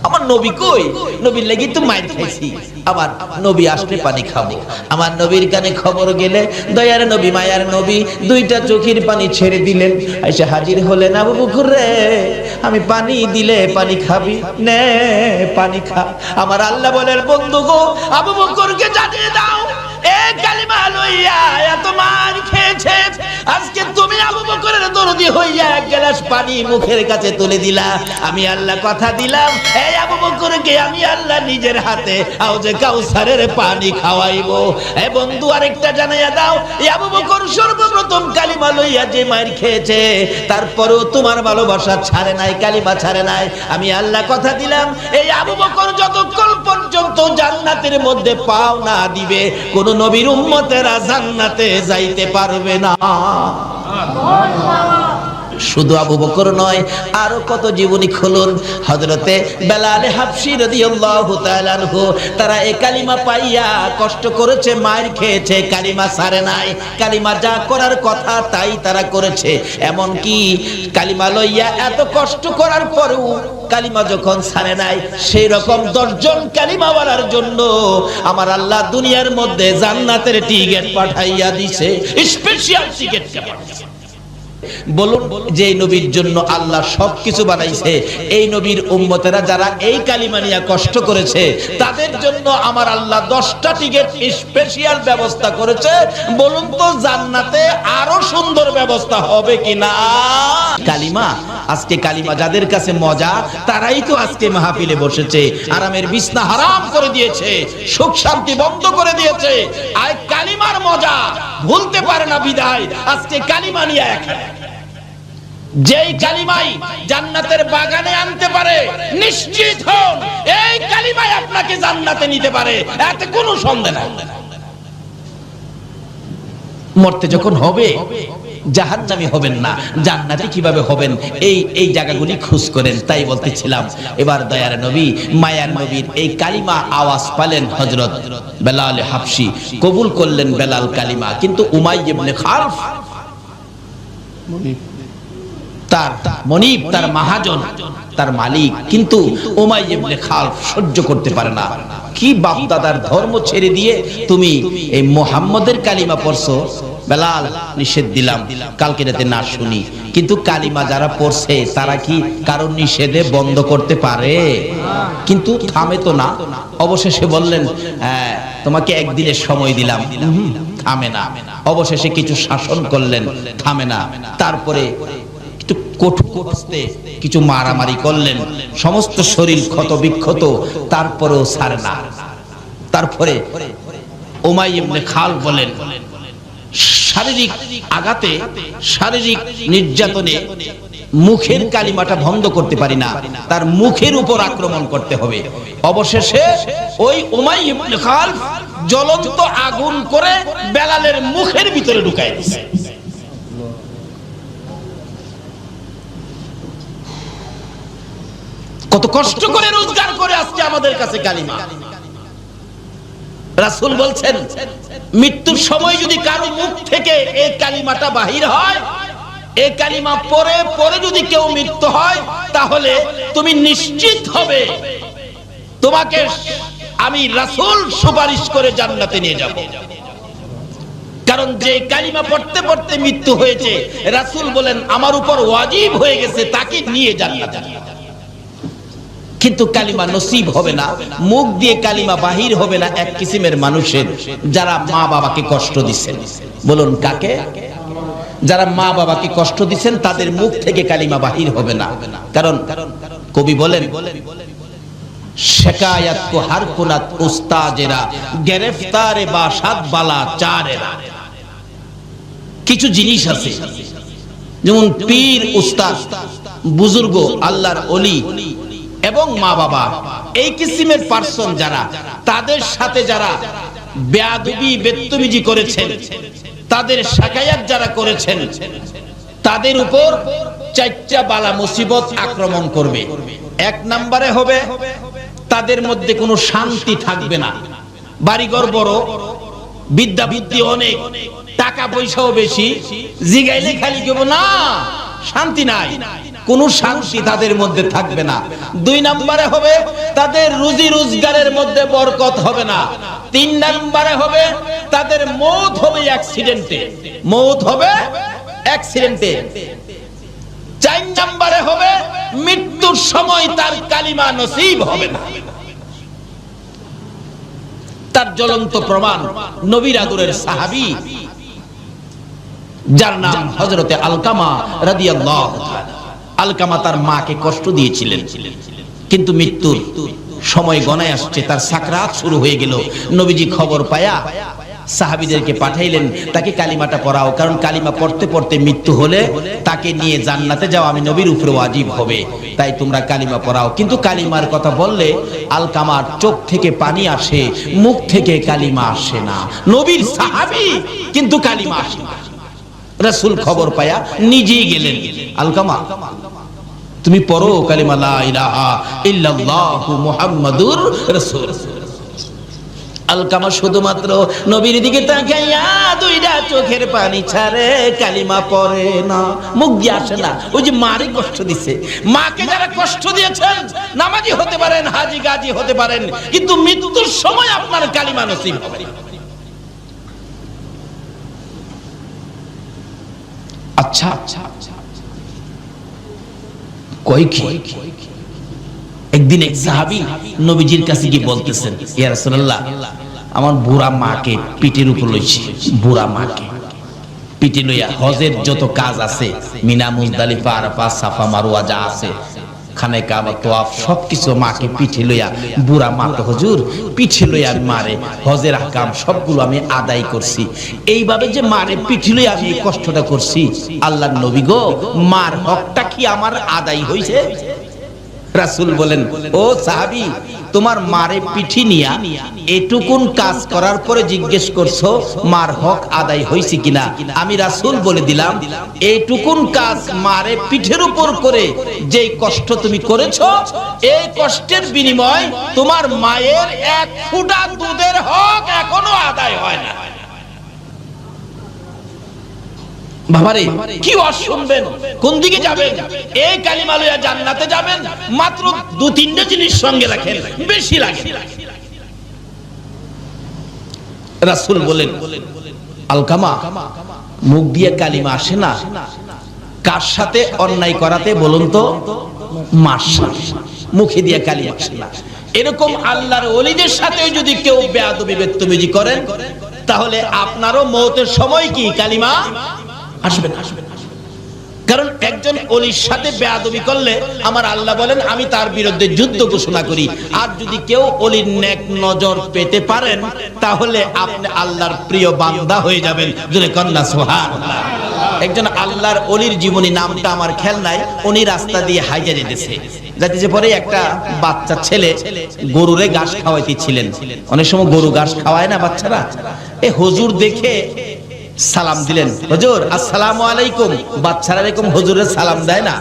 আমার নবী কই? নবীর লাগি তো মার খাইছি, আবার নবী আসলে পানি খাবো। আমার নবীর কানে খবর গেলে দয়ার নবী মায়ার নবী দুইটা চোখের পানি ছেড়ে দিলেন। এসে হাজির হলেন, আবু বকর রে আমি পানি দিলে পানি খাবি, নে পানি খা। আমার আল্লাহ বলেন, বন্ধু গো আবু বকরকে জানিয়ে দাও এ কালিমা লইয়া এত মার খেয়েছে, আজকে তুমি আবু বকরের দরদি হইয়া এক গ্লাস পানি মুখের কাছে তুলে দিলা। আমি আল্লাহ কথা দিলাম, এই আবু বকরকে আমি আল্লাহ নিজের হাতে আউজে কাউসারের পানি খাওয়াইবো। এ বন্ধু আরেকটা জানাইয়া দাও, এই আবু বকর সর্বপ্রথম কালিমা লইয়া যে মার খেয়েছে, তারপরেও তোমার ভালোবাসা ছাড়ে নাই, কালিমা ছাড়ে নাই। আমি আল্লাহ কথা দিলাম, এই আবু বকর যতক্ষণ পর্যন্ত জান্নাতের মধ্যে পাও না দিবে, কোন নবীর উম্মতেরা জান্নাতে যাইতে পারবে না। শুধু আবু বকর নয়, আরো কত জীবনী খুলুন। হযরতে বেলাল হাবশী রাদিয়াল্লাহু তাআলা আনহু, তারা এই কালিমা পাইয়া কষ্ট করেছে, মার খেয়েছে, কালিমা ছাড়ে নাই। কালিমা যা করার কথা তাই তারা করেছে। এমন কি কালিমা লইয়া এত কষ্ট করার পরেও কালিমা যখন ছাড়ে নাই, সেই রকম 10 জন কালিমাওয়ালার জন্য আমার আল্লাহ দুনিয়ার মধ্যে জান্নাতের টিকেট পাঠাইয়া দিছে, স্পেশাল টিকেট পাঠাইছে। বলুন, যে নবীর জন্য আল্লাহ সবকিছু বানাইছে, এই নবীর উম্মতেরা যারা এই কালিমা নিয়ে কষ্ট করেছে, তাদের জন্য আমার আল্লাহ 10টা টিকেট স্পেশাল ব্যবস্থা করেছে। বলুন তো জান্নাতে আরো সুন্দর ব্যবস্থা হবে কিনা? কালিমা, আজকে কালিমা যাদের কাছে মজা, তারাই তো আজকে মাহফিলে বসেছে, আরামের বিছনা হারাম করে দিয়েছে, সুখ শান্তি বন্ধ করে দিয়েছে। আর কালিমার মজা ভুলতে পারে না বিদায় আজকে কালিমা নিয়ে এখানে। যেই কালিমাই জান্নাতের বাগানে আনতে পারে, নিশ্চিত হন এই কালিমাই আপনাকে জান্নাতে নিতে পারে, এতে কোনো সন্দেহ নাই। মরতে যখন হবে জাহান্নামী হবেন না, জান্নাতি কিভাবে হবেন, এই জায়গাগুলি খোঁজ করেন। তাই বলতেছিলাম, এবার দয়ার নবী, মায়ার নবীর এই কালিমা আওয়াজ পালেন হযরত বেলাল হাবশী, কবুল করলেন বেলাল কালিমা। কিন্তু উমাইয়া ইবনে খালফ, তার মনিব, তার মহাজন, তার মালিক, কিন্তু উমাইয়া ইবনে খালফ সহ্য করতে পারে না। কি বাপ দাদার ধর্ম ছেড়ে দিয়ে তুমি এই মুহাম্মদের কালিমা পড়ছো? বেলাল, নিষেধ দিলাম কালকে রাতে না শুনি। কিন্তু কালিমা যারা পড়ছে তারা কি কারণ নিষেধে বন্ধ করতে পারে? কিন্তু থামে তো না। অবশেষে বললেন, তোমাকে একদিনের সময় দিলাম। থামে না। অবশেষে কিছু শাসন করলেন, থামে না। তারপরে কিছু মারামারি করলেন, সমস্ত শরীর ক্ষত বিক্ষত, তারপরেও ছাড়ে না। তারপরে উমাইয়া ইবনে খালফ বলেন, শারীরিক আঘাতে, শারীরিক নির্যাতনে মুখের কালিমাটা বন্ধ করতে পারি না, তার মুখের উপর আক্রমণ করতে হবে। অবশেষে ওই উমাইয়া ইবনে খালফ জ্বলন্ত আগুন করে বেলালের মুখের ভিতরে ঢুকায় দিয়েছে। কত কষ্ট করে রোজগার করে আজকে আমাদের কাছে কালিমা। রাসূল বলছেন, মৃত্যুর সময় যদি কারো মুখ থেকে এই কালিমাটা বাহির হয়, এই কালিমা পড়ে পড়ে যদি কেউ মৃত্যু হয়, তাহলে তুমি নিশ্চিত হবে তোমাকে আমি রাসূল সুপারিশ করে জান্নাতে নিয়ে যাব। কারণ যে কালিমা পড়তে পড়তে মৃত্যু হয়েছে, রাসূল বলেন আমার উপর ওয়াজিব হয়ে গেছে তাকে নিয়ে জান্নাতে। কিন্তু কালিমা নসিব হবে না, মুখ দিয়ে কালিমা বাহির হবে না এক কিসিমের মানুষের, যারা মা বাবাকে কষ্ট দিচ্ছেন। বলুন কাকে? যারা মা বাবাকে কষ্ট দিচ্ছেন তাদের মুখ থেকে কালিমা বাহির হবে না। কারণ কবি বলেন, শিকায়াত কো হার কুনাত উস্তাজেরা, গ্রেফতারে বাসাত বালা চারেরা। কিছু জিনিস আছে, যেমন পীর, উস্তাদ, বুজুর্গ, আল্লাহর ওলি এবং মা বাবা, এই কিসিমের পার্সন যারা, তাদের সাথে যারা বেয়াদবি বেত্তমিজি করেছেন, তাদের শিকায়াত যারা করেছেন, তাদের উপর চারটা বালা মুসিবত আক্রমণ করবে। এক নম্বরে হবে তাদের মধ্যে কোনো শান্তি থাকবে না। বাড়িঘর বড়, বিদ্যা বুদ্ধি অনেক, টাকা পয়সাও বেশি, জিগাইলে খালি কেবল না, শান্তি নাই, কোনো শান্তি তাদের মধ্যে থাকবে না। দুই নম্বরে হবে তাদের রুজি রোজগারের মধ্যে বরকত হবে না। তিন নম্বরে হবে তাদের মওত হবে অ্যাক্সিডেন্টে, মওত হবে অ্যাক্সিডেন্টে। চার নম্বরে হবে মৃত্যুর সময় তার কালিমা নসিব হবে না। তার জ্বলন্ত প্রমাণ নবীর আদরের সাহাবী, যার নাম হযরতে আলকামা রাদিয়াল্লাহু তাআলা। আলকামা তার মাকে কষ্ট দিয়েছিলেন, কিন্তু মৃত্যুর সময় গণায় আসছে, তার সাকরাত শুরু হয়ে গেল। নবীজি খবর পায়া সাহাবীদেরকে পাঠাইলেন, তাকে কালিমাটা পড়াও, কারণ কালিমা পড়তে পড়তে মৃত্যু হলে তাকে নিয়ে জান্নাতে যাওয়া আমি নবীর উপরে ওয়াজিব হবে, তাই তোমরা কালিমা পড়াও। কিন্তু কালিমার কথা বললে আলকামার চোখ থেকে পানি আসে, মুখ থেকে কালিমা আসে না। নবীর সাহাবী কিন্তু কালিমা আসে না। রাসূল খবর পায়া নিজেই গেলেন, আলকামা তুমি পড়ো কালিমা লা ইলাহা ইল্লাল্লাহু মুহাম্মাদুর রাসূল। আলকামা শুধুমাত্র নবীর দিকে তাকাইয়া দুইটা চোখের পানি ছাড়ে, কালিমা পড়ে না, মুখ দিয়ে আসে না। ওই যে মারে কষ্ট দিছে, মাকে যারা কষ্ট দিয়েছেন, নামাজি হতে পারেন, হাজী গাজী হতে পারেন, কিন্তু মৃত্যুর সময় আপনার কালিমা নসিব হবে না। আচ্ছা কই কি? একদিন এক সাহাবী নবীজির কাছে গিয়ে বলতেছেন, ইয়া রাসূলুল্লাহ, আমার বুড়া মাকে পিঠের উপর লইছি, বুড়া মাকে পিঠে লইয়া হজের যত কাজ আছে, মিনা, মুজদালিফা, আরাফা, সাফা, মারওয়া যা আছে, খানে কাবা তোয়াফ সবকিছু মাকে পিঠে লইয়া, বুড়া মা তো হুজুর পিঠে লইয়া মারে, হজের আহকাম সবগুলো আমি আদায় করছি। এইভাবে যে মারে পিঠে লইয়া আমি এই কষ্টটা করছি, আল্লাহর নবী গো, মার হকটা কি আমার আদায় হইছে? রাসূল বলেন, ও সাহাবী, তোমার মারে পিঠি নিয়া এটুকুন কাজ করার পরে জিজ্ঞেস করছো মার হক আদায় হইছে কিনা? আমি রাসূল বলে দিলাম, এইটুকুন কাজ মারে পিঠের উপর করে যেই কষ্ট তুমি করেছো, এই কষ্টের বিনিময় তোমার মায়ের এক ফোঁটা দুধের হক এখনো আদায় হয় না। বাবারে কি ওয়াজ শুনবেন, কোন দিকে যাবেন? এই কালিমা লইয়া জান্নাতে যাবেন, মাত্র 2-3টা জিনিস সঙ্গে রাখেন, বেশি লাগে। রাসূল বলেন, আলকামা, মুখ দিয়ে কালিমা আসে না, কার সাথে অন্যায় করাতে বলুন তো? মার সাথে। মুখে দিয়ে কালিমা আসে না। এরকম আল্লাহর ওলিদের সাথে যদি কেউ বেয়াদবি বেত্তমিজি করেন, তাহলে আপনারও মওতের সময় কি কালিমা আসবে না। কারণ একজন ওলির সাথে বেয়াদবি করলে আমার আল্লাহ বলেন আমি তার বিরুদ্ধে যুদ্ধ ঘোষণা করি। আর যদি কেউ ওলির নেক নজর পেতে পারেন, তাহলে আপনি আল্লাহর প্রিয় বান্দা হয়ে যাবেন। জোরে কন্যা সুবহানাল্লাহ। একজন আল্লাহর ওলির জীবনী, নামটা আমার খেয়াল নাই, উনি রাস্তা দিয়ে হাইজা যেতেছে, যাইতেছে পরে একটা বাচ্চা ছেলে গরুরে ঘাস খাওয়াইতেছিলেন। অনেক সময় গরু ঘাস খাওয়ায় না বাচ্চারা, এই হুজুর দেখে সালাম দিলেন, হুজুর আসসালামু আলাইকুম। বাচ্চারা এরকম হুজুরের সালাম দেয় না,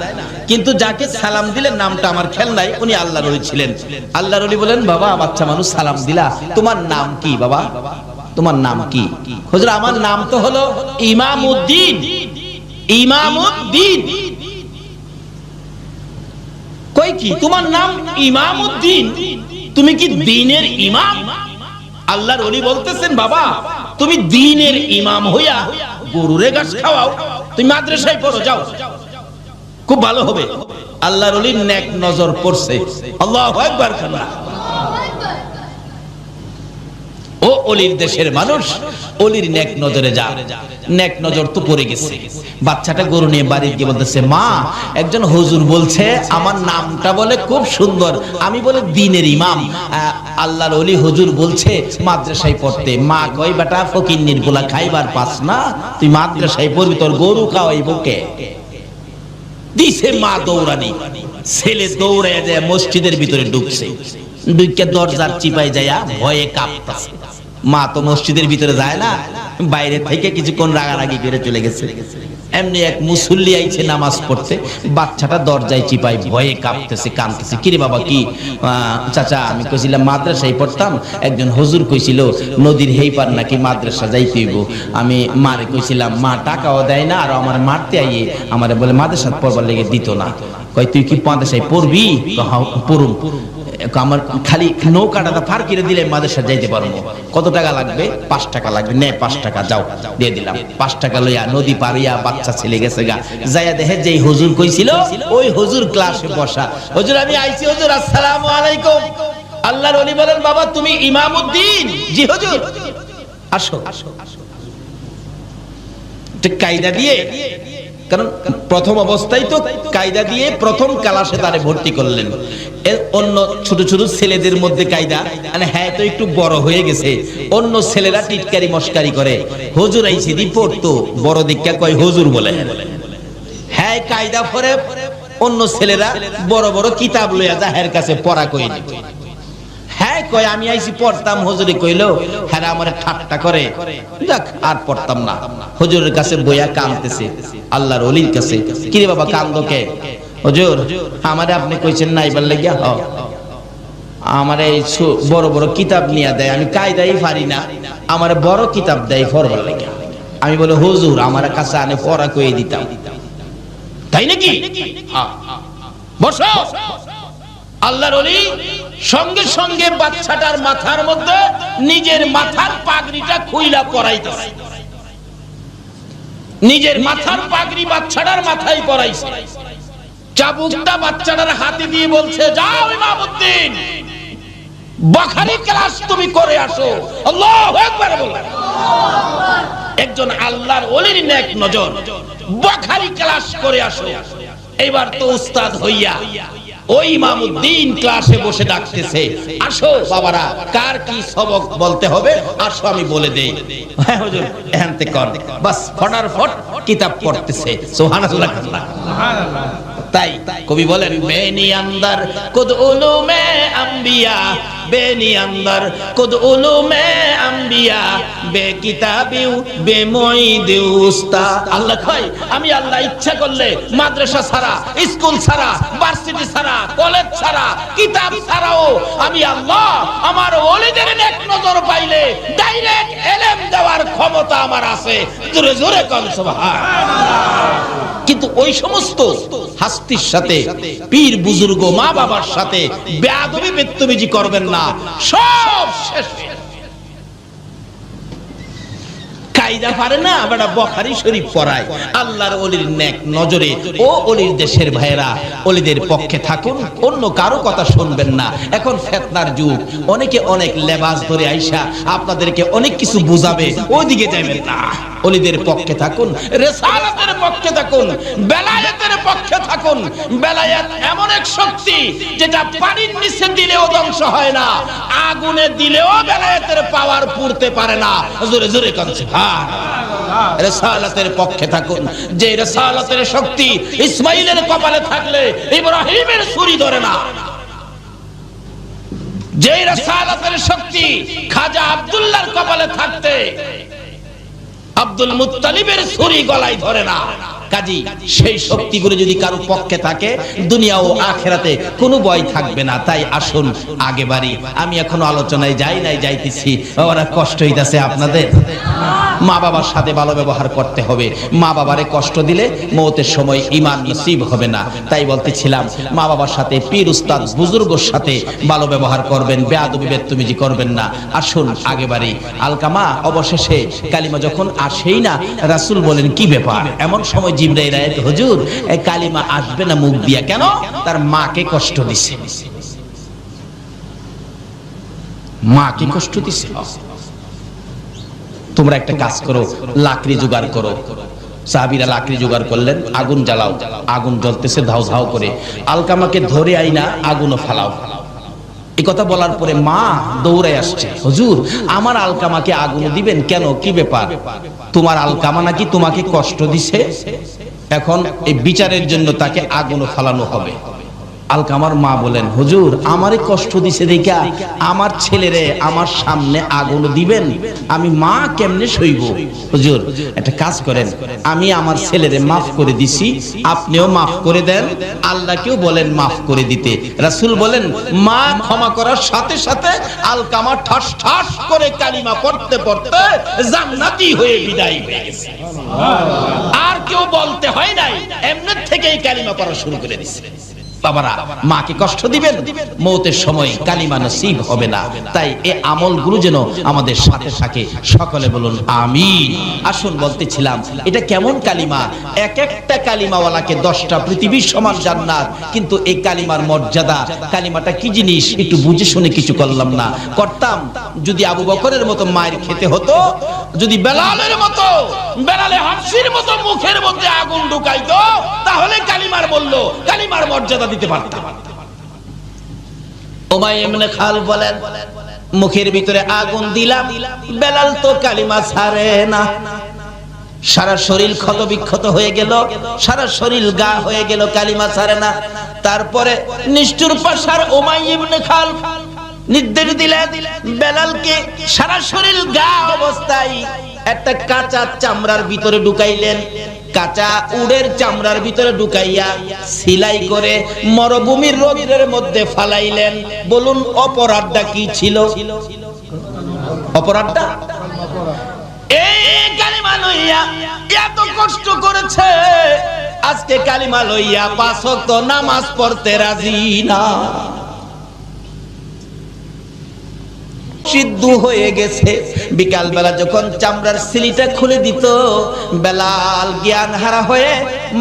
কিন্তু যাকে সালাম দিলেন নামটা আমার খেয়াল নাই, উনি আল্লাহর ওলি ছিলেন। আল্লাহর ওলি বলেন, বাবা বাচ্চা মানুষ সালাম দিলা, তোমার নাম কি বাবা? তোমার নাম কি? হুজুর আমার নাম তো হলো ইমামউদ্দিন। ইমামউদ্দিন কই কি তোমার নাম ইমামউদ্দিন? তুমি কি দ্বীনের ইমাম? আল্লাহর ওলি বলতেছেন, বাবা তুমি দ্বীনের ইমাম হইয়া গরুরে ঘাস খাওয়াও, তুমি মাদ্রাসায় পড়ো, যাও, খুব ভালো হবে। আল্লাহর ওলির নেক নজর পড়ছে। আল্লাহু আকবার। ও ওলির দেশের মানুষ, ওলির নেক নজরে যা। নেক নজর তো পড়ে গেছে। বাচ্চাটা গরু নিয়ে বাড়ি গিয়ে বলতেছে, মা একজন হুজুর বলছে আমার নামটা বলে খুব সুন্দর, আমি বলে দ্বীনের ইমাম। আল্লাহর ওলি হুজুর বলছে মাদ্রাসায় পড়তে। মা কই, বেটা ফকিন্নির গোলা খাইবার পাস না, তুই মাদ্রাসায় পড়বি, তোর গরু খাওয়াইবো কে? দিছে মা দৌড়ানি। ছেলে দৌড়ায় যায় মসজিদের ভিতরে ঢুকছে, ঢুকে দরজার চিপায় যায় ভয়ে কাঁপতাছে। মা তো মসজিদের ভিতরে যায় না, বাইরে থেকে কিছুক্ষণ রাগারাগি করে চলে গেছে। এমনি এক মুসল্লি আইছে নামাজ পড়তে, বাচ্চাটা দরজায় চিপায় ভয়ে কাঁপতেছে, কাঁদতেছে। কিরে বাবা কি? চাচা আমি কইছিলাম মাদ্রাসায় পড়তাম, একজন হুজুর কইছিল নদীর হেই পার নাকি মাদ্রাসা যাইতে হইব। আমি মারে কইছিলাম, মা টাকাও দেয় না, আর আমার মারতে আইয়ে আমারে বলে মাদ্রাসা পড়বার লেগে দিত না। কই তুই কি মাদ্রাসায় পড়বি? পড়ুম। আমার খালি নৌকাটা পার করে দিলে মাদ্রাসা যাইতে পারবো। কত টাকা লাগবে? 5 টাকা লাগবে। নে 5 টাকা, যাও দিয়ে দিলাম। 5 টাকা লইয়া নদী পারিয়া বাচ্চা ছেলে গেছে গা, যাইয়া দেখে যেই হুজুর কইছিল ওই হুজুর ক্লাসে বসা। হুজুর আমি আইছি, হুজুর আসসালামু আলাইকুম। আল্লাহর ওলি বলেন, বাবা তুমি ইমামউদ্দিন? জি হুজুর। আসো। ঠিক কায়দা দিয়ে, কারণ প্রথম অবস্থায় তো কায়দা দিয়ে প্রথম ক্লাসে তারে ভর্তি করলেন। অন্য ছোট ছোট ছেলেদের মধ্যে কায়দা, মানে হ্যাঁ তো একটু বড় হয়ে গেছে, অন্য ছেলেরা টিটকারি মস্কারি করে। হুজুর আইছে দি পড়তো, বড় দীক্ষা কয় হুজুর বলে। হ্যাঁ কায়দা পরে অন্য ছেলেরা বড় বড় কিতাব লইয়া যাহের কাছে পড়া কই দিত। হ্যাঁ কয় আমি আইছি পড়তাম, হুজুরে কইলো হ্যাঁ আমারে ঠাট্টা করে, যাক আর পড়তাম না। হুজুরের কাছে বইয়া কাঁদতেছে, আল্লাহর ওলির কাছে। কিরে বাবা কান্দো কে? হুজুর আমারে আপনি কইছেন না এবার লাগিয়া, আমারে এই বড় বড় কিতাব নিয়ে দেয়, আমি কায়দাই পারি না, আমারে বড় কিতাব দেয় পড়বার লাগিয়া। আমি বলে হুজুর আমার কাছে আনে পড়া কই দিতাম। তাই নাকি? বসো। আল্লাহর ওলি সঙ্গে সঙ্গে বাচ্চাটার মাথার মধ্যে নিজের মাথার পাগড়িটা খুইলা পরাইতেছে। নিজের মাথার পাগড়ি বাচ্চাটার মাথায় পরাইছে। চাবুকটা বাচ্চাটার হাতে দিয়ে বলছে, যাও ইমামউদ্দিন, বুখারী ক্লাস তুমি করে আসো। আল্লাহু আকবার বলেন। একজন আল্লাহর ওলির নেক নজর, বুখারী ক্লাস করে আসো। এবার তো উস্তাদ হইয়া ওই ইমামউদ্দিন ক্লাসে বসে ডাকতেছে, আসো বাবারা, কার কি সবক বলতে হবে আসো আমি বলে দেই। হ্যাঁ হুজুর এখানতে কর, বাস ফটাফট কিতাব পড়তেছে। সুবহানাল্লাহ। তাই কবি বলেন, বেনি আন্দার কুদ উলুমে আম্বিয়া, বেনি আন্দার কুদ উলুমে আম্বিয়া, বে কিতাবিউ বে মুঈদি উস্তাদ। আল্লাহ কয়, আমি আল্লাহ ইচ্ছা করলে মাদ্রাসা ছাড়া, স্কুল ছাড়া, ভার্সিটি ছাড়া, কলেজ ছাড়া, কিতাব ছাড়াও আমি আল্লাহ আমার ওলিদের নেক নজর পাইলে ডাইরেক্ট ইলম দেওয়ার ক্ষমতা আমার আছে। জোরে জোরে কোন সুবহানাল্লাহ। কিন্তু ওই সমস্ত হাস্তির সাথে, পীর বুজুর্গ মা বাবার সাথে বেয়াদবি বেত্তবিজি করবেন না, সব শেষ। কায়দা পারে না বেটা বুখারী শরীফ পড়ায়। আল্লাহর ওলির নেক নজরে ও ওলির দেশের ভাইরা ওলিদের পক্ষে থাকুন, অন্য কারো কথা শুনবেন না। এখন ফিতনার যুগ, অনেকে অনেক লেবাস ধরে আইসা আপনাদেরকে অনেক কিছু বুঝাবে, ওইদিকে যাবেন না। ওলিদের পক্ষে থাকুন, রিসালাতের পক্ষে থাকুন, বেলায়েতের পক্ষে থাকুন। বেলায়েত এমন এক শক্তি যেটা পানির নিচে দিলেও ধ্বংস হয় না, আগুনে দিলেও বেলায়েতের পাওয়ার পুরতে পারে না। জোরে জোরে কোন সুবহানাল্লাহ। রিসালাতের পক্ষে থাকুন, যে রিসালাতের শক্তি ইসমাইলের কপালে থাকলে ইব্রাহিমের ছুরি ধরে না, যে রিসালাতের শক্তি খাজা আব্দুল্লাহর কপালে থাকতে আব্দুল মুত্তালিবের ছুরি গলায় ধরে না। কাজী সেই শক্তিগুলো যদি কারো পক্ষে থাকে, দুনিয়া ও আখিরাতে কোনো ভয় থাকবে না। তাই আসুন আগে বাড়ি। আমি এখনো আলোচনায় যাই নাই, যাইতেছি। ওরা কষ্ট হইতাছে আপনাদের? মা বাবার সাথে ভালো ব্যবহার করতে হবে। মা বাবারে কষ্ট দিলে মওতের সময় ঈমান নসিব হবে না। তাই বলতেছিলাম, মা বাবার সাথে, পীর উস্তাদ বুজুর্গের সাথে ভালো ব্যবহার করবেন, বেয়াদবি বেত্তমিজি করবেন না। আসুন আগে বাড়ি। আলকামা অবশেষে কালিমা যখন আসেই না, রাসূল বলেন কি ব্যাপার? এমন সময় জিবরাইল আয়েত, হুজুর এই কালিমা আসবে না মুখ দিয়া কেন? তার মাকে কষ্ট দিছে। মাকে কষ্ট দিছে। তোমরা একটা কাজ করো, লাকড়ি জোগাড় করো। সাহাবীরা লাকড়ি জোগাড় করলেন, আগুন জ্বালাও। আগুন জ্বলতেছে ধাউ ধাউ করে। আলকামাকে ধরে আইনা আগুনও ফালাও। এই কথা বলার পরে মা দৌড়ে আসছে, হুজুর আমার আলকামাকে আগুন দিবেন কেন? কি ব্যাপার? তোমার আলকামা নাকি তোমাকে কষ্ট দিছে, এখন এই বিচারের জন্য তাকে আগুন ফালানো হবে। আলকামার মা বলেন, হুজুর আমারে কষ্ট দিছে দেখা আমার ছেলেরে আমার সামনে আগুন দিবেন? আমি মা কেমনে সইব? হুজুর একটা কাজ করেন, আমি আমার ছেলেরে মাফ করে দিছি, আপনিও মাফ করে দেন, আল্লাহকেও বলেন মাফ করে দিতে। রাসূল বলেন, মা ক্ষমা করার সাথে সাথে আলকামা ঠাস ঠাস করে কালিমা পড়তে পড়তে জান্নাতি হয়ে বিদায় হয়ে গেছে। আর কেউ বলতে হয় নাই, এমনি থেকেই কালিমা পড়া শুরু করে দিছে। বাবারা, মাকে কষ্ট দিবেন, মওতের সময় কালিমা নসিব হবে না। তাই এই আমলগুলো যেন আমাদের সাথে থাকে। সকলে বলুন আমিন। আসুন বলতেছিলাম, এটা কেমন কালিমা? এক একটা কালিমাওয়ালাকে 10টা পৃথিবীর সমান জান্নাত। কিন্তু এই কালিমার মর্যাদা, কালিমাটা কি জিনিস একটু বুঝে শুনে কিছু করলাম না, করতাম যদি আবু বকরের মতো মায়ের খেতে হতো, যদি বেলালের মতো, বেলালে হাফসির মতো মুখের মধ্যে আগুন ঢুকাইতো, তাহলে কালিমার মূল্য, কালিমার মর্যাদা দিতে পারতাম। উমাইয়া ইবনে খালদ বলেন, মুখের ভিতরে আগুন দিলাম, বেলাল তো কালিমা ছাড়ে না। সারা শরীর ক্ষত বিক্ষত হয়ে গেল, সারা শরীর গা হয়ে গেল, কালিমা ছাড়ে না। তারপরে নিষ্ঠুর পাশার উমাইয়া ইবনে খালদ নির্দেশ দিলেন বেলালকে সারা শরীর গা অবস্থায় একটা কাঁচা চামড়ার ভিতরে ঢুকাইলেন। কাঁচা উটের চামড়ার ভিতরে ঢুকাইয়া সেলাই করে মরুভূমির রোদের মধ্যে ফালাইলেন। বলুন অপরাধটা কি ছিল? অপরাধটা এই কালিমা লইয়া এত কষ্ট করেছে, আজকে কালিমা লইয়া 5 ওয়াক্ত নামাজ পড়তে রাজি না। সিদ্ধ হয়ে গেছে। বিকাল বেলা যখন চামড়ার সিলিটা খুলে দিত, বেলাল জ্ঞান হারা হয়ে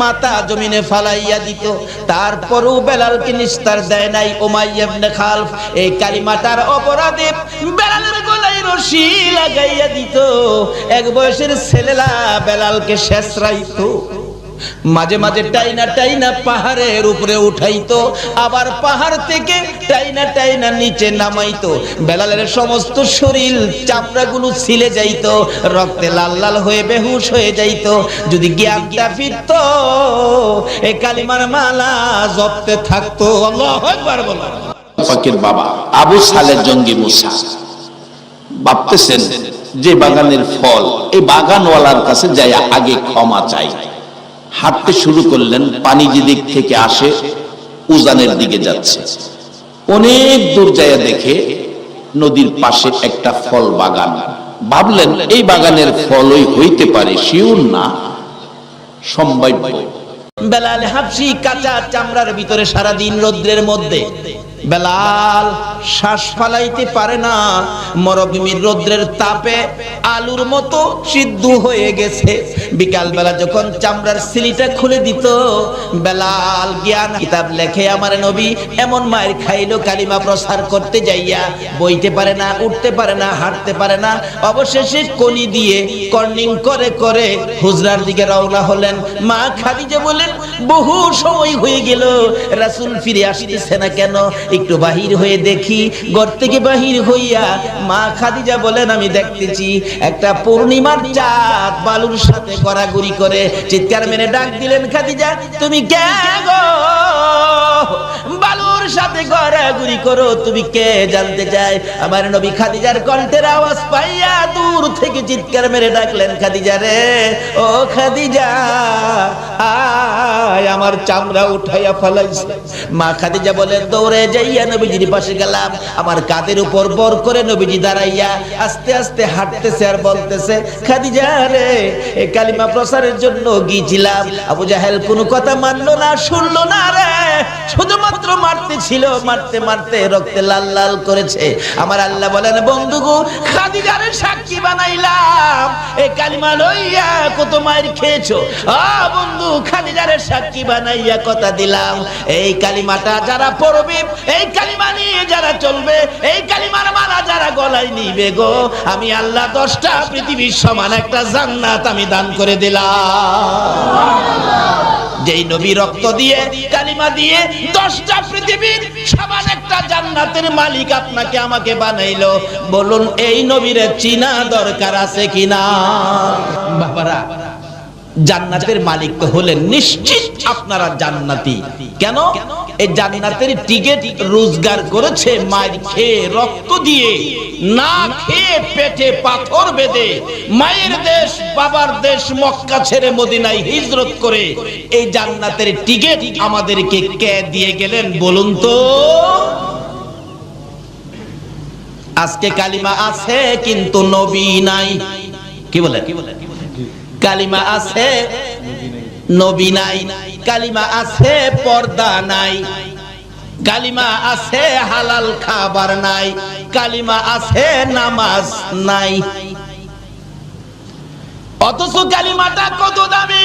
মাথা জমিনে ফালাইয়া দিত। তারপরও বেলালকে নিস্তার দেয় নাই উমাইয়া ইবনে খালদ। এই কালিমাটার অপরাধে বেলালের গলায় রশি লাগাইয়া দিত। এক বয়সের ছেলেরা বেলালকে শেষরাইতো। মাঝে মাঝে টাইনা টাইনা পাহাড়ের উপরে উঠাইতো, আবার পাহাড় থেকে টাইনা টাইনা নিচে নামাইতো। বেলালের সমস্ত শরীর চামড়াগুলো ছিলে যাইতো, রক্তে লাল লাল হয়ে বেহুশ হয়ে যাইতো। যদি জ্ঞানটা ফিরতো এই কালিমার মালা জপতে থাকতো। আল্লাহু আকবার বলো। পাকের বাবা আবু সালেহ জঙ্গি মুসা ভাবতেছেন যে বাগানের ফল, এই বাগানওয়ালার কাছে যাই আগে ক্ষমা চাই। হাঁটতে শুরু করলেন, পানি যেদিক থেকে আসে উজানের দিকে যাচ্ছে। অনেক দূর যায় দেখে নদীর পাশে একটা ফল বাগান। ভাবলেন এই বাগানের ফলই হইতে পারে, শিওর না, সম্ভাব্য। বেলাল হাবশি কাঁচা চামড়ার ভিতরে সারাদিন রৌদ্রের মধ্যে, বেলাল শ্বাস ফালাইতে পারে না। মরুভূমির রৌদ্রের তাপে আলুর মতো সিদ্ধ হয়ে গেছে। বিকাল বেলা যখন চামড়ার সিলিটা খুলে দিত, বেলাল জ্ঞান কিতাব লেখে আমার নবী এমন মায়ের খাইলো কালিমা প্রচার করতে যাইয়া, বইতে পারে না, উঠতে পারে না, হাঁটতে পারে না। অবশেষে কনি দিয়ে কর্নিং করে করে হুজরার দিকে রওনা হলেন। মা খাদিজা বলেন, বহু সময় হয়ে গেল, রাসূল ফিরে আসতেছে না কেন? একটু বাহির হয়ে দেখি। ঘর থেকে বাহির হইয়া মা খাদিজা বলেন, আমি দেখতেছি একটা পূর্ণিমার চাঁদ বালুর সাথে গড়াগড়ি করে। চিৎকার মেরে ডাক দিলেন, খাদিজা তুমি কে গো? বালুর সাথে গড়াগড়ি করো, তুমি কে জানতে চাই? আমার নবী খাদিজার কণ্ঠের আওয়াজ পাইয়া দূর থেকে চিৎকার মেরে ডাকলেন, খাদিজা রে, ও খাদিজা আয়, আমার চামড়া উঠাইয়া ফেলাইছে। মা খাদিজা বলেন, দৌড়ে যাইয়া নবীজির পাশে গেলাম। আমার কাঁধের উপর বর করে নবীজি দাঁড়াইয়া আস্তে আস্তে হাঁটতেছে আর বলতেছে, খাদিজা রে, এই কালিমা প্রচারের জন্য গিয়েছিলাম। আবু জাহেল কোনো কথা মানলো না, শুনলো না রে, শুধুমাত্র মারতে ছিল, মারতে মারতে রক্তে লাল লাল করেছে। আমার আল্লাহ বলেন, বন্ধু গো, খাদিজারে সাক্ষী বানাইলাম, এই কালিমা লইয়া কত মায়ের খেয়েছো। বন্ধু, খাদিজারে সাক্ষী বানাইয়া কথা দিলাম, এই কালিমাটা যারা পড়বে, এই কালিমা নিয়ে যারা চলবে, এই কালিমার মালা যারা গলায় নিবে গো, আমি আল্লাহ 10টা পৃথিবীর সমান একটা জান্নাত আমি দান করে দিলাম। যেই নবী রক্ত দিয়ে কালিমা দিয়ে 10টা পৃথিবীর সমান একটা জান্নাতের মালিক আপনাকে আমাকে বানাইলো, বলুন এই নবীর চিনা দরকার আছে কিনা? বাবারা, জান্নাতের মালিক তো হলেন নিশ্চিত আপনারা জান্নাতি। কেন? এই জান্নাতের টিকিট রোজগার করেছে মায়ের খেয়ে, রক্ত দিয়ে, না খেয়ে পেটে পাথর বেঁধে, মায়ের দেশ বাবার দেশ মক্কা ছেড়ে মদিনায় হিজরত করে এই জান্নাতের টিকিট আমাদেরকে কে দিয়ে গেলেন বলুন তো? আজকে কালিমা আছে কিন্তু নবী নাই। কি বলে? কালিমা আছে নবী নাই, কালিমা আছে পর্দা নাই, কালিমা আছে হালাল খাবার নাই, কালিমা আছে নামাজ নাই। অথচ কালিমাটা কত দামি!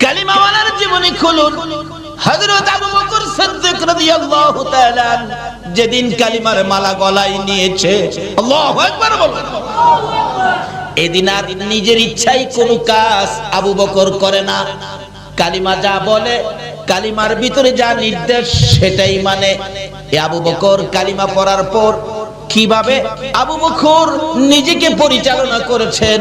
কালিমাওয়ালার জীবনী খুলুন। হযরত আবু বকর সিদ্দিক রাদিয়াল্লাহু তাআলা যেদিন কালিমার মালা গলায় নিয়েছে, আল্লাহু আকবার বলুন, এদিন আর নিজের ইচ্ছাই কোনো কাজ আবু বকর করে না। কালিমা যা বলে, কালিমার ভিতরে যা নির্দেশ সেটাই মানে। আবু বকর কালিমা পড়ার পর কিভাবে আবু বকর নিজেকে পরিচালনা করেছেন,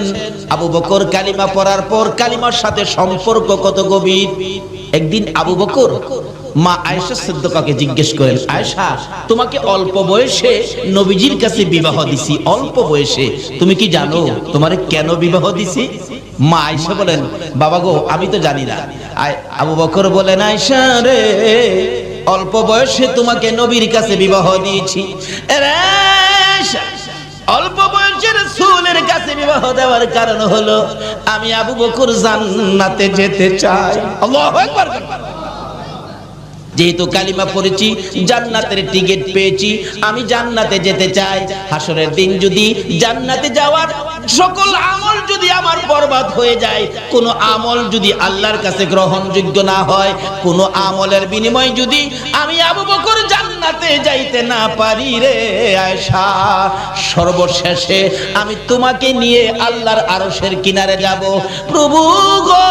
আবু বকর কালিমা পড়ার পর কালিমার সাথে সম্পর্ক কত গভীর। একদিন আবু বকর মা আয়েশা সিদ্দিকাকে জিজ্ঞেস করেন, আয়েশা, তোমাকে অল্প বয়সে নবীজির কাছে বিবাহ দিছি, অল্প বয়সে, তুমি কি জানো তোমারে কেন বিবাহ দিছি? মা আয়েশা বলেন, বাবা গো, আমি তো জানি না। আবু বকর বলেন, আয়েশা রে, অল্প বয়সে তোমাকে নবীর কাছে বিবাহ দিয়েছি। অল্প বয়সের রাসূলের কাছে বিবাহ দেওয়ার কারণ হলো আমি আবু বকর জান্নাতে যেতে চাই। আল্লাহু আকবার। যেহেতু কালিমা পড়েছি, জান্নাতের টিকিট পেয়েছি, আমি জান্নাতে যেতে চাই। হাসরের দিন যদি জান্নাতে যাওয়ার সকল আমল যদি আমার বরবাদ হয়ে যায়, কোন আমল যদি আল্লাহর কাছে গ্রহণযোগ্য না হয়, কোন আমলের বিনিময়ে যদি আমি আবু বকর জান্নাত জান্নাতে যাইতে না পারি রে আয়েশা, সর্বশেষে আমি তোমাকে নিয়ে আল্লাহর আরশের কিনারে যাব। প্রভু গো,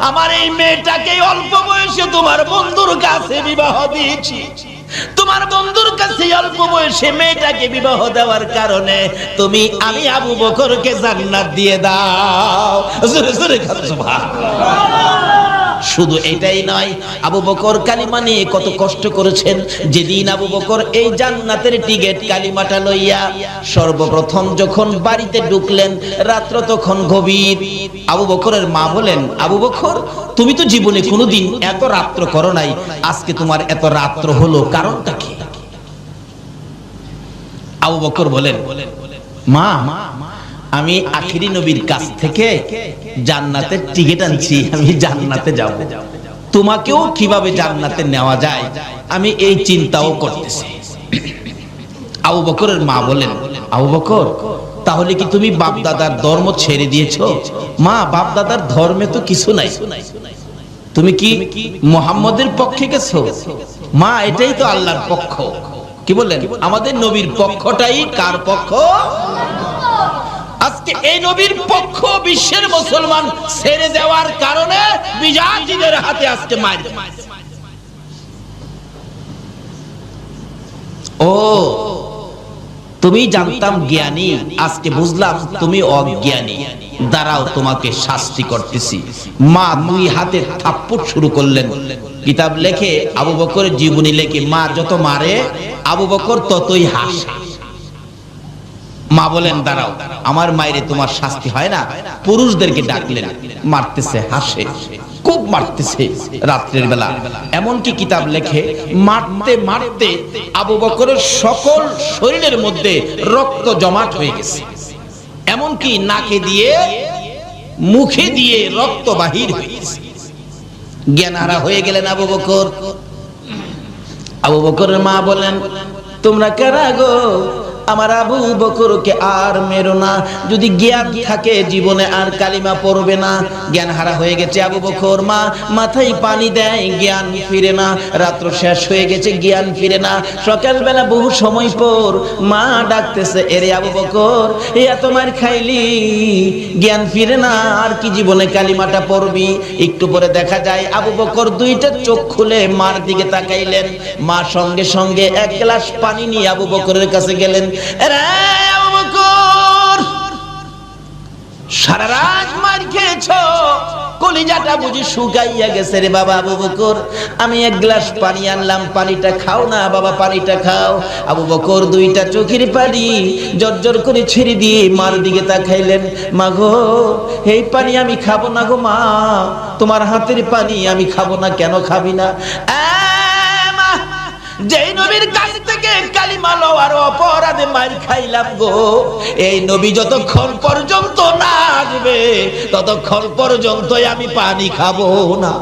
আমার এই মেয়েটাকে অল্প বয়সে তোমার বন্ধুর কাছে বিবাহ দিয়েছি। তোমার বন্ধুর কাছে অল্প বয়সে মেয়েটাকে বিবাহ দেওয়ার কারণে আমি আবু বকরকে জান্নাত দিয়ে দাও। জোরে জোরে সুবহানাল্লাহ। শুধু এটাই নয়, আবু বকর কালিমা নিয়ে কত কষ্ট করেছেন। যেদিন আবু বকর এই জান্নাতের টিকেট কালিমাটা লইয়া সর্বপ্রথম যখন বাড়িতে ঢুকলেন, রাত্র তখন গভীর। আবু বকরের মা বলেন, আবু বকর, তুমি তো জীবনে কোনোদিন এত রাত্র করো নাই, আজকে তোমার এত রাত্র হলো, কারণটা কি? আবু বকর বলেন, মা, আমি আখিরি নবীর কাছ থেকে জান্নাতের টিকিট আনছি, আমি জান্নাতে যাব। তোমাকেও কিভাবে জান্নাতে নেওয়া যায় আমি এই চিন্তাও করতেছি। আবু বকরের মা বলেন, আবু বকর, তাহলে কি তুমি বাপ দাদার ধর্ম ছেড়ে দিয়েছো? মা, বাপ দাদার ধর্মে তো কিছু নাই, তুমি কি মুহাম্মদের পক্ষে গেছো? মা, এটাই তো আল্লাহর পক্ষ। কি বললেন? আমাদের নবীর পক্ষটাই কার পক্ষ? আজকে এই নবীর পক্ষ বিশ্বের মুসলমান ছেড়ে দেওয়ার কারণে বিজাতিদের হাতে আজকে মার। ও, তুমি জানতাম জ্ঞানী, আজকে বুঝলাম তুমি অজ্ঞানী। দাঁড়াও, তোমাকে শাস্তি করতেছি। মা দুই হাতে থাপ্পড় শুরু করলেন। কিতাব লেখে, আবু বকরের জীবনী লেখে, মা যত মারে আবু বকর ততই হাসে। মা বলেন, দাঁড়াও, আমার মায়েরে তোমার শাস্তি হয় না। পুরুষদেরকে ডাকলেন, মারতেছে, হাসে, খুব মারতেছে রাত্রের বেলা। এমনকি কিতাব লেখে, মারতে মারতে আবু বকরের সকল শরীরের মধ্যে রক্ত জমাট হয়ে গেছে, এমনকি নাকে দিয়ে মুখে দিয়ে রক্ত বাহির হয়ে গেছে। জ্ঞানহারা হয়ে গেলেন আবু বকর। আবু বকরের মা বলেন, তোমরা কারা গো? আমার আবু বকরকে আর মেরো না, যদি জ্ঞান থাকে জীবনে আর কালিমা পড়বে না। জ্ঞান হারা হয়ে গেছে আবু বকর। মা মাথায় পানি দেয়, জ্ঞান ফিরে না। রাত্র শেষ হয়ে গেছে, জ্ঞান ফিরে না। সকালবেলা বহু সময় পর মা ডাকতেছে, এরে আবু বকর, এত মার খাইলি, জ্ঞান ফিরে না, আর কি জীবনে কালিমাটা পড়বি? একটু পরে দেখা যায় আবু বকর দুইটা চোখ খুলে মার দিকে তাকাইলেন। মা সঙ্গে সঙ্গে এক গ্লাস পানি নিয়ে আবু বকরের কাছে গেলেন। আবু বকর, সারা রাত মার খেয়েছো, কলিজাটা বুঝি শুকাইয়া গেছে রে বাবা। আবু বকর, আমি এক গ্লাস পানি আনলাম, পানিটা খাও না বাবা, পানিটা খাও। আবু বকর দুইটা চোখের পানি জর্জর করে ছেড়ে দিয়ে মার দিকে তাকাইলেন। মা গো, এই পানি আমি খাবো না গো। মা, তোমার হাতের পানি আমি খাবো না। কেন খাবি না? যেই নবীর কাছ থেকে কালিমা লওয়ার অপরাধে মার খাইলাম গো, এই নবী যতক্ষণ পর্যন্ত না আসবে ততক্ষণ পর্যন্ত আমি পানি খাবো না।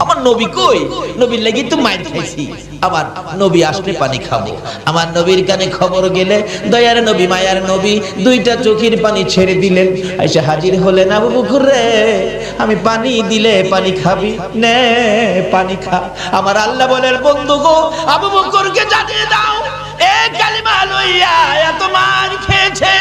আমার নবী কই? নবীর লাগি তো মার খাইছি, আবার নবী আসলে পানি খাবো। আমার নবীর কানে খবর গেলে দয়ার নবী, মায়ার নবী দুইটা চোখের পানি ছেড়ে দিলেন। এসে হাজির হলেন, আবু বকর রে, আমি পানি দিলে পানি খাবি? নে পানি খা। আমার আল্লাহ বলেন, বন্ধু গো, আবু বকরকে জানিয়ে দাও, এ কালিমা লইয়া এত মার খেয়েছে,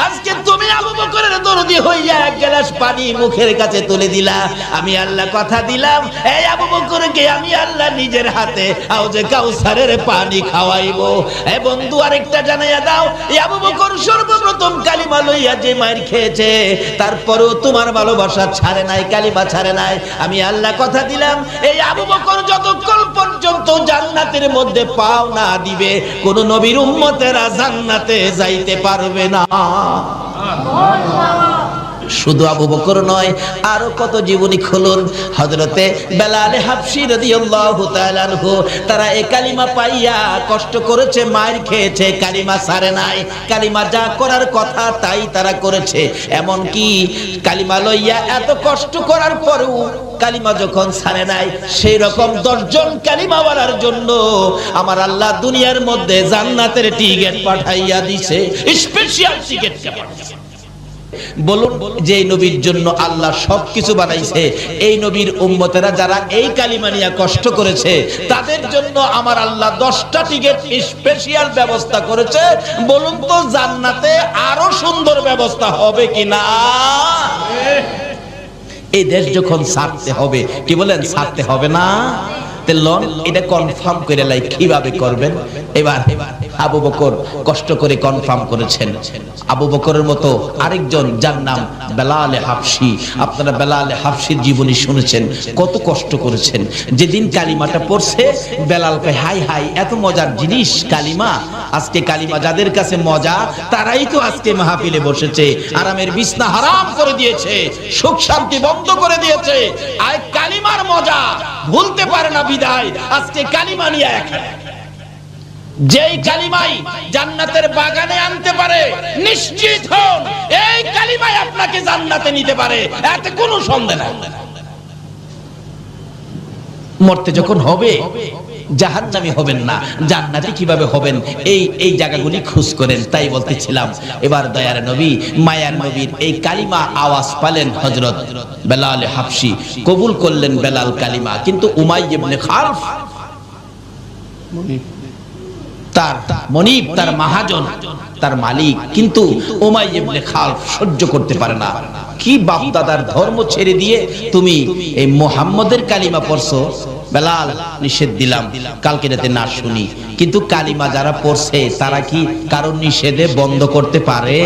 আজকে তুমি আবু বকরের দরদি হইয়া এক গ্লাস পানি মুখের কাছে তুলে দিলা। আমি আল্লাহ কথা দিলাম, এই আবু বকরকে আমি আল্লাহ নিজের হাতে আউজে কাউসারের পানি খাওয়াইবো। এ বন্ধু, আরেকটা জানাইয়া দাও, এই আবু বকর সর্বপ্রথম কালিমা লইয়া যে মার খেয়েছে, তারপরেও তোমার ভালোবাসা ছাড়ে নাই, কালিমা ছাড়ে নাই। আমি আল্লাহ কথা দিলাম, এই আবু বকর যতক্ষণ পর্যন্ত জান্নাতের মধ্যে পাও না দিবে, কোন নবীর উম্মতেরা জান্নাতে যাইতে পারবে না। শুধু আবু বকর নয়, আরো কত জীবনী খুলুন। হযরতে বেলাল হাবশী রাদিয়াল্লাহু তাআলা আনহু, তারা এই কালিমা পাইয়া কষ্ট করেছে, মার খেয়েছে, কালিমা ছাড়ে নাই। কালিমা যা করার কথা তাই তারা করেছে। এমন কি কালিমা লইয়া এত কষ্ট করার পরেও কালিমা যখন ছাড়ে নাই, সেই রকম 10 জন কালিমা বলার জন্য আমার আল্লাহ দুনিয়ার মধ্যে জান্নাতের টিকেট পাঠাইয়া দিছে, স্পেশাল টিকেট পাঠাইছে। বলুন যে এই নবীর জন্য আল্লাহ সবকিছু বানাইছে, এই নবীর উম্মতেরা যারা এই কালিমা নিয়ে কষ্ট করেছে তাদের জন্য আমার আল্লাহ 10টা টিকিট স্পেশাল ব্যবস্থা করেছে। বলুন তো জান্নাতে আরো সুন্দর ব্যবস্থা হবে কিনা? এই দেশ যখন ছাড়তে হবে, কি বলেন, ছাড়তে হবে না? লন এটা কনফার্ম করে লাই, কিভাবে করবেন? এবার আবু বকর কষ্ট করে কনফার্ম করেছেন। আবু বকরের মতো আরেকজন যার নাম বেলাল হাবশী, আপনারা বেলাল হাবশীর জীবনী শুনেছেন, কত কষ্ট করেছেন। যেদিন কালিমাটা পড়ছে বেলাল কয় হাই হাই এত মজার জিনিস কালিমা, আজকে কালিমা যাদের কাছে মজা তারাই তো আজকে মাহফিলে বসেছে, আরামের বিছনা হারাম করে দিয়েছে, সুখ শান্তি বন্ধ করে দিয়েছে। আর কালিমার মজা ভুলতে পারে না বিদায় আজকে কালিমা নিয়ে এখানে। যেই কালিমাই জান্নাতের বাগানে আনতে পারে, নিশ্চিত হন এই কালিমাই আপনাকে জান্নাতে নিতে পারে, এতে কোনো সন্দেহ নাই। মরতে যখন হবে জাহান্নামী হবেন না, জান্নাতি কিভাবে হবেন, এই জায়গাগুলি খোঁজ করেন। তাই বলতেছিলাম, এবার দয়ার নবী মায়ার নবীর এই কালিমা আওয়াজ পালেন হযরত বেলাল হাবশী, কবুল করলেন বেলাল কালিমা। কিন্তু উমাইয়া ইবনে খালফ তার মনিব, তার মহাজন, তার মালিক, কিন্তু উমাইয়া ইবনে খালফ সহ্য করতে পারে না। কি বাপ দাদার ধর্ম ছেড়ে দিয়ে তুমি এই মুহাম্মদের কালিমা পড়ছো? বেলাল নিষেধ দিলাম কালকে রাতে না শুনি, কিন্তু কালিমা যারা পড়ছে তারা কি কারণ নিষেধে বন্ধ করতে পারে?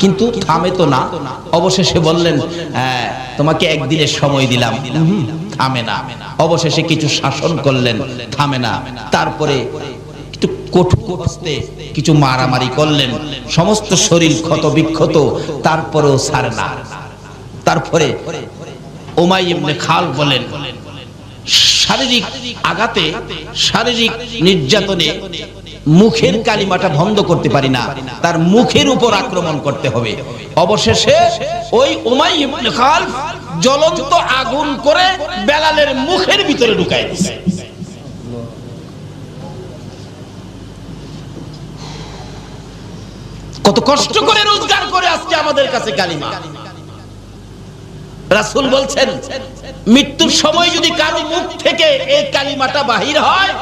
কিন্তু থামে তো না। অবশেষে বললেন তোমাকে একদিনের সময় দিলাম, থামে না। অবশেষে কিছু শাসন করলেন, থামে না। তারপরে একটু কঠোর হস্তে কিছু মারামারি করলেন, সমস্ত শরীর ক্ষত বিক্ষত, তারপরেও ছাড়ে না। তারপরে উমাইয়া ইবনে খালফ বলেন শারীরিক আঘাতে, শারীরিক নির্যাতনে মুখের কালিমাটা বন্ধ করতে পারি না, তার মুখের উপর আক্রমণ করতে হবে। অবশেষে ওই উমাইয়া ইবনে খালফ জ্বলন্ত আগুন করে বেলালের মুখের ভিতরে ঢুকায় দিয়েছে। কত কষ্ট করে রোজগার করে আজকে আমাদের কাছে কালিমা। রাসূল বলছেন মৃত্যুর সময় যদি কারো মুখ থেকে এই কালিমাটা বাহির হয়,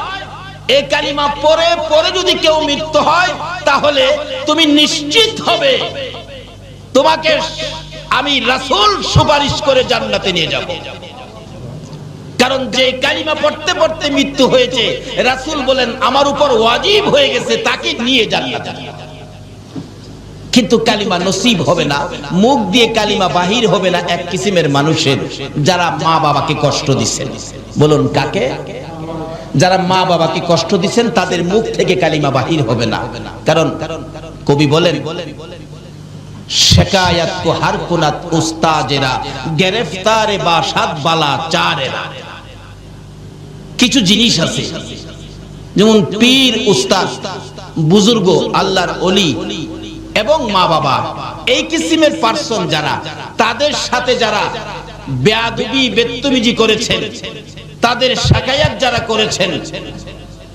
এই কালিমা পরে পরে যদি কেউ মৃত্যু হয়, তাহলে তুমি নিশ্চিত হবে তোমাকে আমি রাসূল সুপারিশ করে জান্নাতে নিয়ে যাব। কারণ যে কালিমা পড়তে পড়তে মৃত্যু হয়েছে, রাসূল বলেন আমার উপর ওয়াজিব হয়ে গেছে তাকে নিয়ে জান্নাতে। কিন্তু কালিমা নসিব হবে না, মুখ দিয়ে কালিমা বাহির হবে না এক কিসিমের মানুষের, যারা মা বাবাকে কষ্ট দিচ্ছেন। বলুন কাকে? যারা মা বাবাকে কষ্ট দিচ্ছেন তাদের মুখ থেকে কালিমা বাহির হবে না। কারণ কবি বলেন শিকায়াত কো হার কুনাত উস্তাজেরা গ্রেফতারে বাসাত বালা চারেরা। কিছু জিনিস আছে যেমন পীর, উস্তাদ, বুজুর্গ, আল্লাহর ওলি এবং মা বাবা, এই কিসিমের পার্সন যারা, তাদের সাথে যারা বেয়াদবি বেত্তমিজি করেছেন, তাদের শাকায়াত যারা করেছেন,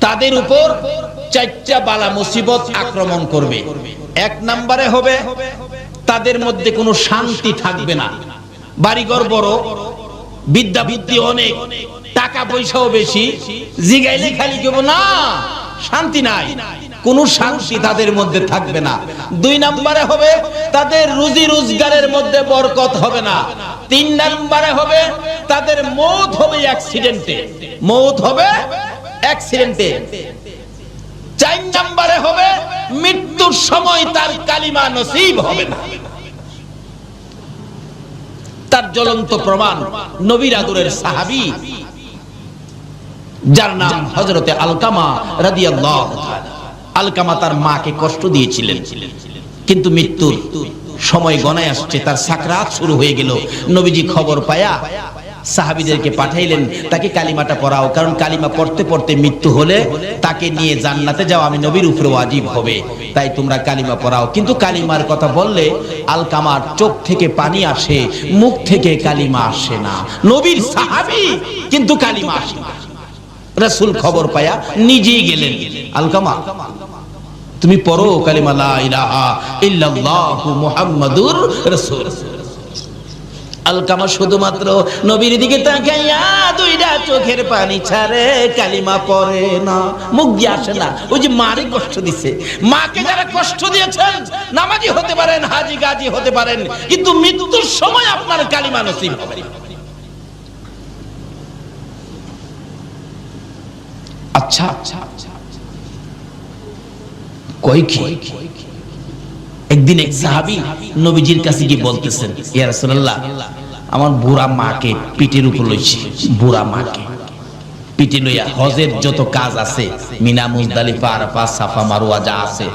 তাদের উপর 4টা বালা মুসিবত আক্রমণ করবে। 1 নম্বরে হবে তাদের মধ্যে কোনো শান্তি থাকবে না। বাড়িঘর বড়, বিদ্যা বুদ্ধি অনেক, টাকা পয়সাও বেশি, জিগাইলে খালি কেব না, শান্তি নাই, কোনো শান্তি তাদের মধ্যে থাকবে না। 2 নম্বরে হবে তাদের রুজি রোজগারের মধ্যে বরকত হবে না। 3 নম্বরে হবে তাদের মওত হবে অ্যাক্সিডেন্টে, মওত হবে অ্যাক্সিডেন্টে। 4 নম্বরে হবে মৃত্যুর সময় তার কালিমা নসিব হবে না। তার জ্বলন্ত প্রমাণ নবীর আদরের সাহাবী যার নাম হযরতে আলকামা রাদিয়াল্লাহু তাআলা। আলকামা তার মাকে কষ্ট দিয়েছিলেন, কিন্তু মৃত্যুর সময় গণায় আসছে, তার সাকরাত শুরু হয়ে গেল। নবীজি খবর পায়া সাহাবীদেরকে পাঠাইলেন তাকে কালিমাটা পড়াও, কারণ কালিমা পড়তে পড়তে মৃত্যু হলে তাকে নিয়ে জান্নাতে যাওয়া আমি নবীর উপরে ওয়াজিব হবে, তাই তোমরা কালিমা পড়াও। কিন্তু কালিমার কথা বললে আলকামার চোখ থেকে পানি আসে, মুখ থেকে কালিমা আসে না। নবীর সাহাবী কিন্তু কালিমা আসে না। রাসূল খবর পায়া নিজেই গেলেন, আলকামা তুমি পড়ো কালিমা লা ইলাহা ইল্লাল্লাহু মুহাম্মাদুর রাসূল। আলকামা শুধুমাত্র নবীর দিকে তাকাইয়া দুইটা চোখের পানি ছাড়ে, কালিমা পড়ে না, মুখ দিয়ে আসে না। ওই যে মারে কষ্ট দিছে, মাকে যারা কষ্ট দিয়েছেন, নামাজি হতে পারেন, হাজি গাজী হতে পারেন, কিন্তু মৃত্যুর সময় আপনার কালিমা নসিব হবে। আচ্ছা কই কি একদিন এক সাহাবী নবীজির কাছে গিয়ে বলতেছেন, ইয়া রাসূলুল্লাহ, আমার বুড়া মাকে পিঠের উপর লইছি, বুড়া মাকে পিঠে লইয়া হজের যত কাজ আছে, মিনা মুজদালিফা আরাফা সাফা মারওয়া যা আছে,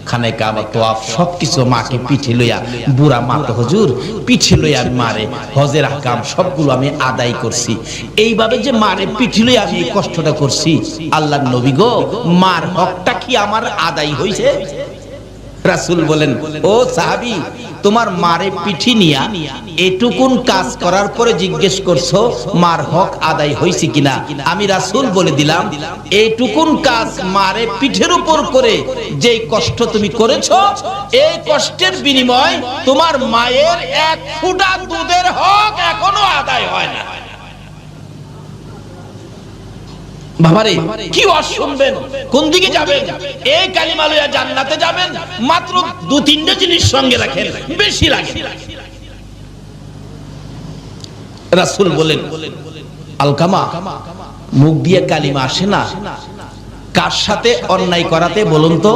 খানে কাবা তোয়াফ সবকিছু মাকে পিঠে লইয়া, বুড়া মা তো হুজুর পিঠে লইয়া মারে হজের আহকাম সবগুলো আমি আদায় করছি। এইভাবে যে মারে পিঠে লইয়া আমি এই কষ্টটা করছি, আল্লাহর নবী গো, মার হকটা কি আমার আদায় হইছে? রাসূল বলেন, ও সাহাবী, তোমার মারে পিঠি নিয়া এটুকুন কাজ করার পরে জিজ্ঞেস করছো মার হক আদায় হইছে কিনা? আমি রাসূল বলে দিলাম, এইটুকুন কাজ মারে পিঠের উপর করে যেই কষ্ট তুমি করেছো, এই কষ্টের বিনিময় তোমার মায়ের এক ফোঁটা দুধের হক এখনো আদায় হয় না। বাবারে কি ওয়াজ শুনবেন, কোন দিকে যাবেন? এই কালিমা লইয়া জান্নাতে যাবেন, মাত্র 2-3টা জিনিস সঙ্গে রাখেন, বেশি রাখেন। রাসূল বলেন, আলকামা, মুখ দিয়ে কালিমা আসে না, কার সাথে অন্যায় করাতে বলুন তো?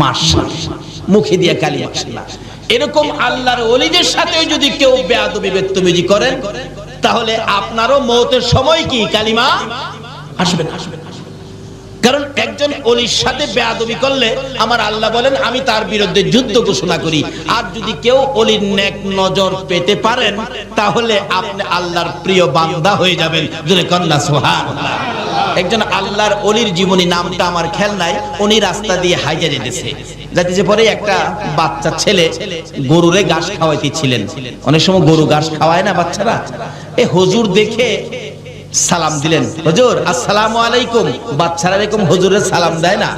মার সাথে। মুখে দিয়ে কালিমা আসে না। এরকম আল্লাহর ওলিদের সাথে যদি কেউ বেয়াদবি বদতমিজি করেন, তাহলে আপনারও মওতের সময় কি কালিমা আসবে না। কারণ একজন ওলির সাথে বেয়াদবি করলে আমার আল্লাহ বলেন আমি তার বিরুদ্ধে যুদ্ধ ঘোষণা করি। আর যদি কেউ ওলির নেক নজর পেতে পারেন, তাহলে আপনি আল্লাহর প্রিয় বান্দা হয়ে যাবেন। জোরে কন্যা সুবহানাল্লাহ। একজন আল্লাহর ওলির জীবনী, নামটা আমার খেয়াল নাই, উনি রাস্তা দিয়ে হাইজা যাইতেছে পরে একটা বাচ্চা ছেলে গরুরে ঘাস খাওয়াইতেছিলেন। অনেক সময় গরু ঘাস খাওয়ায় না বাচ্চারা, এই হুজুর দেখে সালাম দিলেন, হুজুর আসসালামু আলাইকুম। বাচ্চারা এরকম হুজুরের সালাম দেয় না,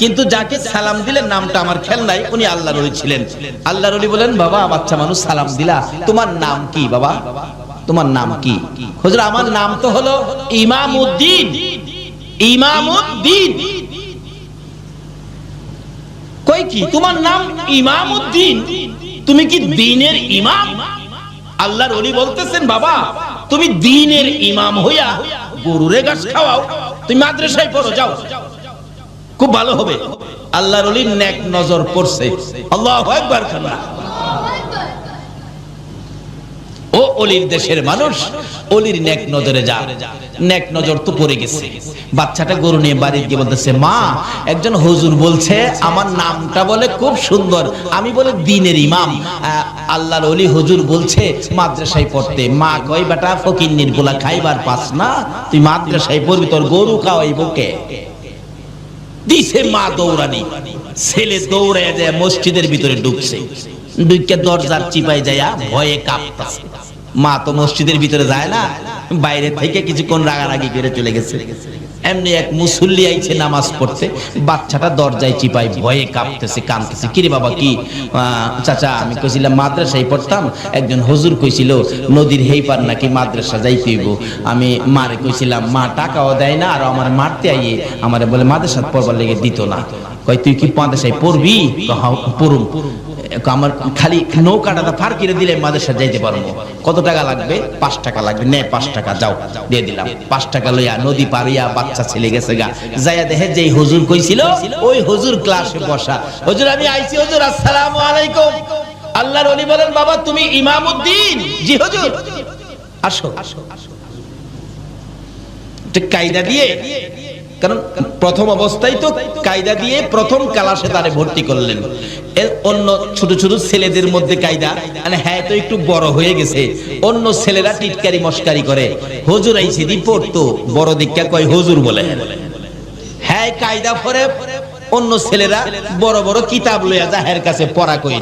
কিন্তু যাকে সালাম দিলেন নামটা আমার খেয়াল নাই, উনি আল্লাহর ওলি ছিলেন। আল্লাহর ওলি বলেন, বাবা বাচ্চা মানুষ সালাম দিলা, তোমার নাম কি বাবা? তোমার নাম কি? হুজুর আমার নাম তো হলো ইমামউদ্দিন। ইমামউদ্দিন কই কি তোমার নাম ইমামউদ্দিন? তুমি কি দ্বীনের ইমাম? আল্লাহর ওলি বলতেছেন, বাবা তুমি দ্বীনের ইমাম হইয়া গরুরে ঘাস খাওয়াও, তুমি মাদ্রাসায় পড়ো, যাও, খুব ভালো হবে। আল্লাহর ওলির নেক নজর পড়ছে। আল্লাহু আকবার। ও ওলির দেশের মানুষ, ওলির নেক নজরে যা। নেক নজর তো পড়ে গেছে। বাচ্চাটা গরু নিয়ে বাড়ি গিয়ে বলতেছে, মা একজন হুজুর বলছে আমার নামটা বলে খুব সুন্দর, আমি বলে দ্বীনের ইমাম। আল্লাহর ওলি হুজুর বলছে মাদ্রাসায় পড়তে। মা কই, বেটা ফকিন্নির গোলা খাইবার পাস না, তুই মাদ্রাসায় পড়বি, তোর গরু খাওয়াইবো কে? দিছে মা দৌড়ানি। ছেলে দৌড়ায় যায় মসজিদের ভিতরে ঢুকছে, ঢুকে দরজার চিপায় যায় ভয়ে কাঁপতাছে। মা তো মসজিদের ভিতরে যায় না, বাইরে থেকে কিছুক্ষণ রাগারাগি করে চলে গেছে। এমনি এক মুসল্লি আইছে নামাজ পড়তে, বাচ্চাটা দরজায় চিপায় ভয়ে কাঁপতেছে, কাঁদতেছে। কিরে বাবা কি? চাচা আমি কইছিলাম মাদ্রাসায় পড়তাম, একজন হুজুর কইছিল নদীর হেই পার নাকি মাদ্রাসা যাইতে হইব। আমি মারে কইছিলাম, মা টাকাও দেয় না, আর আমার মারতে আইয়ে আমারে বলে মাদ্রাসা পড়বার লেগে দিত না। কই তুই কি মাদ্রাসায় পড়বি? পড়ুম। আমার খালি নৌকাটা পার করে দিলে মাদ্রাসা যাইতে পারবো। কত টাকা লাগবে? 5 টাকা লাগবে। নে 5 টাকা, যাও, দিয়ে দিলাম। 5 টাকা লইয়া নদী পারিয়া বাচ্চা ছেলে গেছে গা, যাইয়া দেখে যেই হুজুর কইছিল ওই হুজুর ক্লাসে বসা। হুজুর আমি আইছি, হুজুর আসসালামু আলাইকুম। আল্লাহর ওলি বলেন, বাবা তুমি ইমামউদ্দিন? জি হুজুর। আসো। কায়দা দিয়ে, কারণ প্রথম অবস্থায় তো কায়দা দিয়ে প্রথম ক্লাসে তারে ভর্তি করলেন। অন্য ছোট ছোট ছেলেদের মধ্যে কায়দা, মানে হ্যাঁ তো একটু বড় হয়ে গেছে, অন্য ছেলেরা টিটকারি মস্কারি করে। হুজুর আইছে দি পড়তো, বড় দীক্ষা কয় হুজুর বলে। হ্যাঁ কায়দা পরে অন্য ছেলেরা বড় বড় কিতাব লইয়া যাহের কাছে পড়া কই।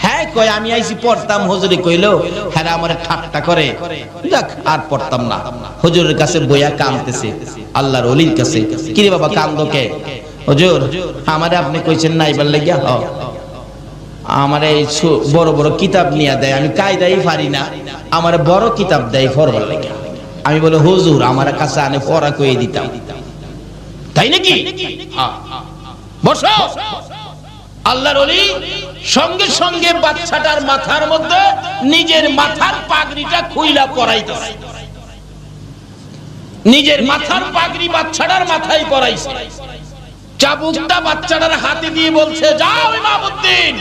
হ্যাঁ কয় আমি আইছি পড়তাম, হুজুরে কইলো হ্যাঁ আমারে ঠাট্টা করে, যাক আর পড়তাম না। হুজুরের কাছে বইয়া কাঁদতেছে, আল্লাহর ওলির কাছে। কিরে বাবা কান্দো কে? হুজুর আমারে আপনি কইছেন নাইবার লাগিয়া আমারে বড় বড় কিতাব নিয়ে দেয়, আমি কায়দাই পারি না, আমারে বড় কিতাব দেয় পড়বার লাগিয়া। আমি বলে হুজুর আমার কাছে আনে পড়া কইয়ে দিতাম। তাই নাকি? বসো। আল্লাহর ওলি সঙ্গে সঙ্গে বাচ্চাটার মাথার মধ্যে নিজের মাথার পাগড়িটা খুইলা পরাইতেছে। নিজের মাথার পাগড়ি বাচ্চাটার মাথায় পরাইছে। চাবুকটা বাচ্চাটার হাতে দিয়ে বলছে, যাও ইমামউদ্দিন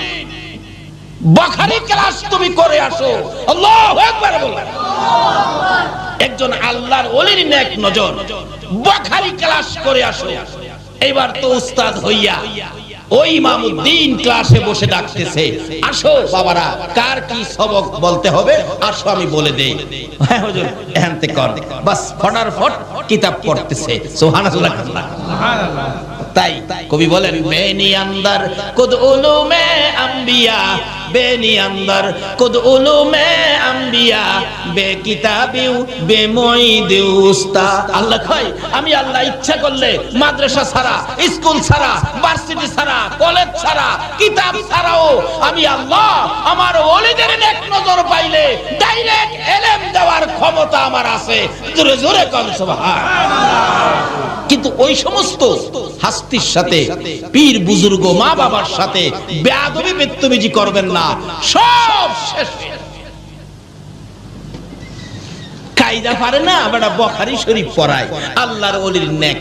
বুখারী ক্লাস তুমি করে আসো। আল্লাহু আকবার বলেন। একজন আল্লাহর ওলির নেক নজর, বুখারী ক্লাস করে আসো। এবার তো উস্তাদ হইয়া ওই ইমামউদ্দিন ক্লাসে বসে ডাকতেছে, আসো বাবারা কার কি সবক বলতে হবে আসো আমি বলে দেই। হ্যাঁ হুজুর এখানতে কর। বাস ফটাফট কিতাব পড়তেছে। সুবহানাল্লাহ সুবহানাল্লাহ। তাই কবি বলেন, বেনি আন্দার কুদ উলুমে আম্বিয়া, বেনি আন্দার কুদ উলুমে আম্বিয়া, বে কিতাবিউ বে মুঈদিউ উস্তাদ। আল্লাহ কয় আমি আল্লাহ ইচ্ছা করলে মাদ্রাসা ছাড়া, স্কুল ছাড়া, ভার্সিটি ছাড়া, কলেজ ছাড়া, কিতাব ছাড়াও আমি আল্লাহ আমার ওলিদের নেক নজর পাইলে ডাইরেক্ট ইলম দেওয়ার ক্ষমতা আমার আছে। জোরে জোরে কোন সুবহানাল্লাহ। কিন্তু ওই সমস্ত হাস্তির সাথে, পীর বুজুর্গ মা বাবার সাথে বেয়াদবি বেত্তমিজি করবেন না, সব শেষ। কায়দা পারে না, বেটা বুখারী শরীফ পড়ায়। আল্লাহর ওলির নেক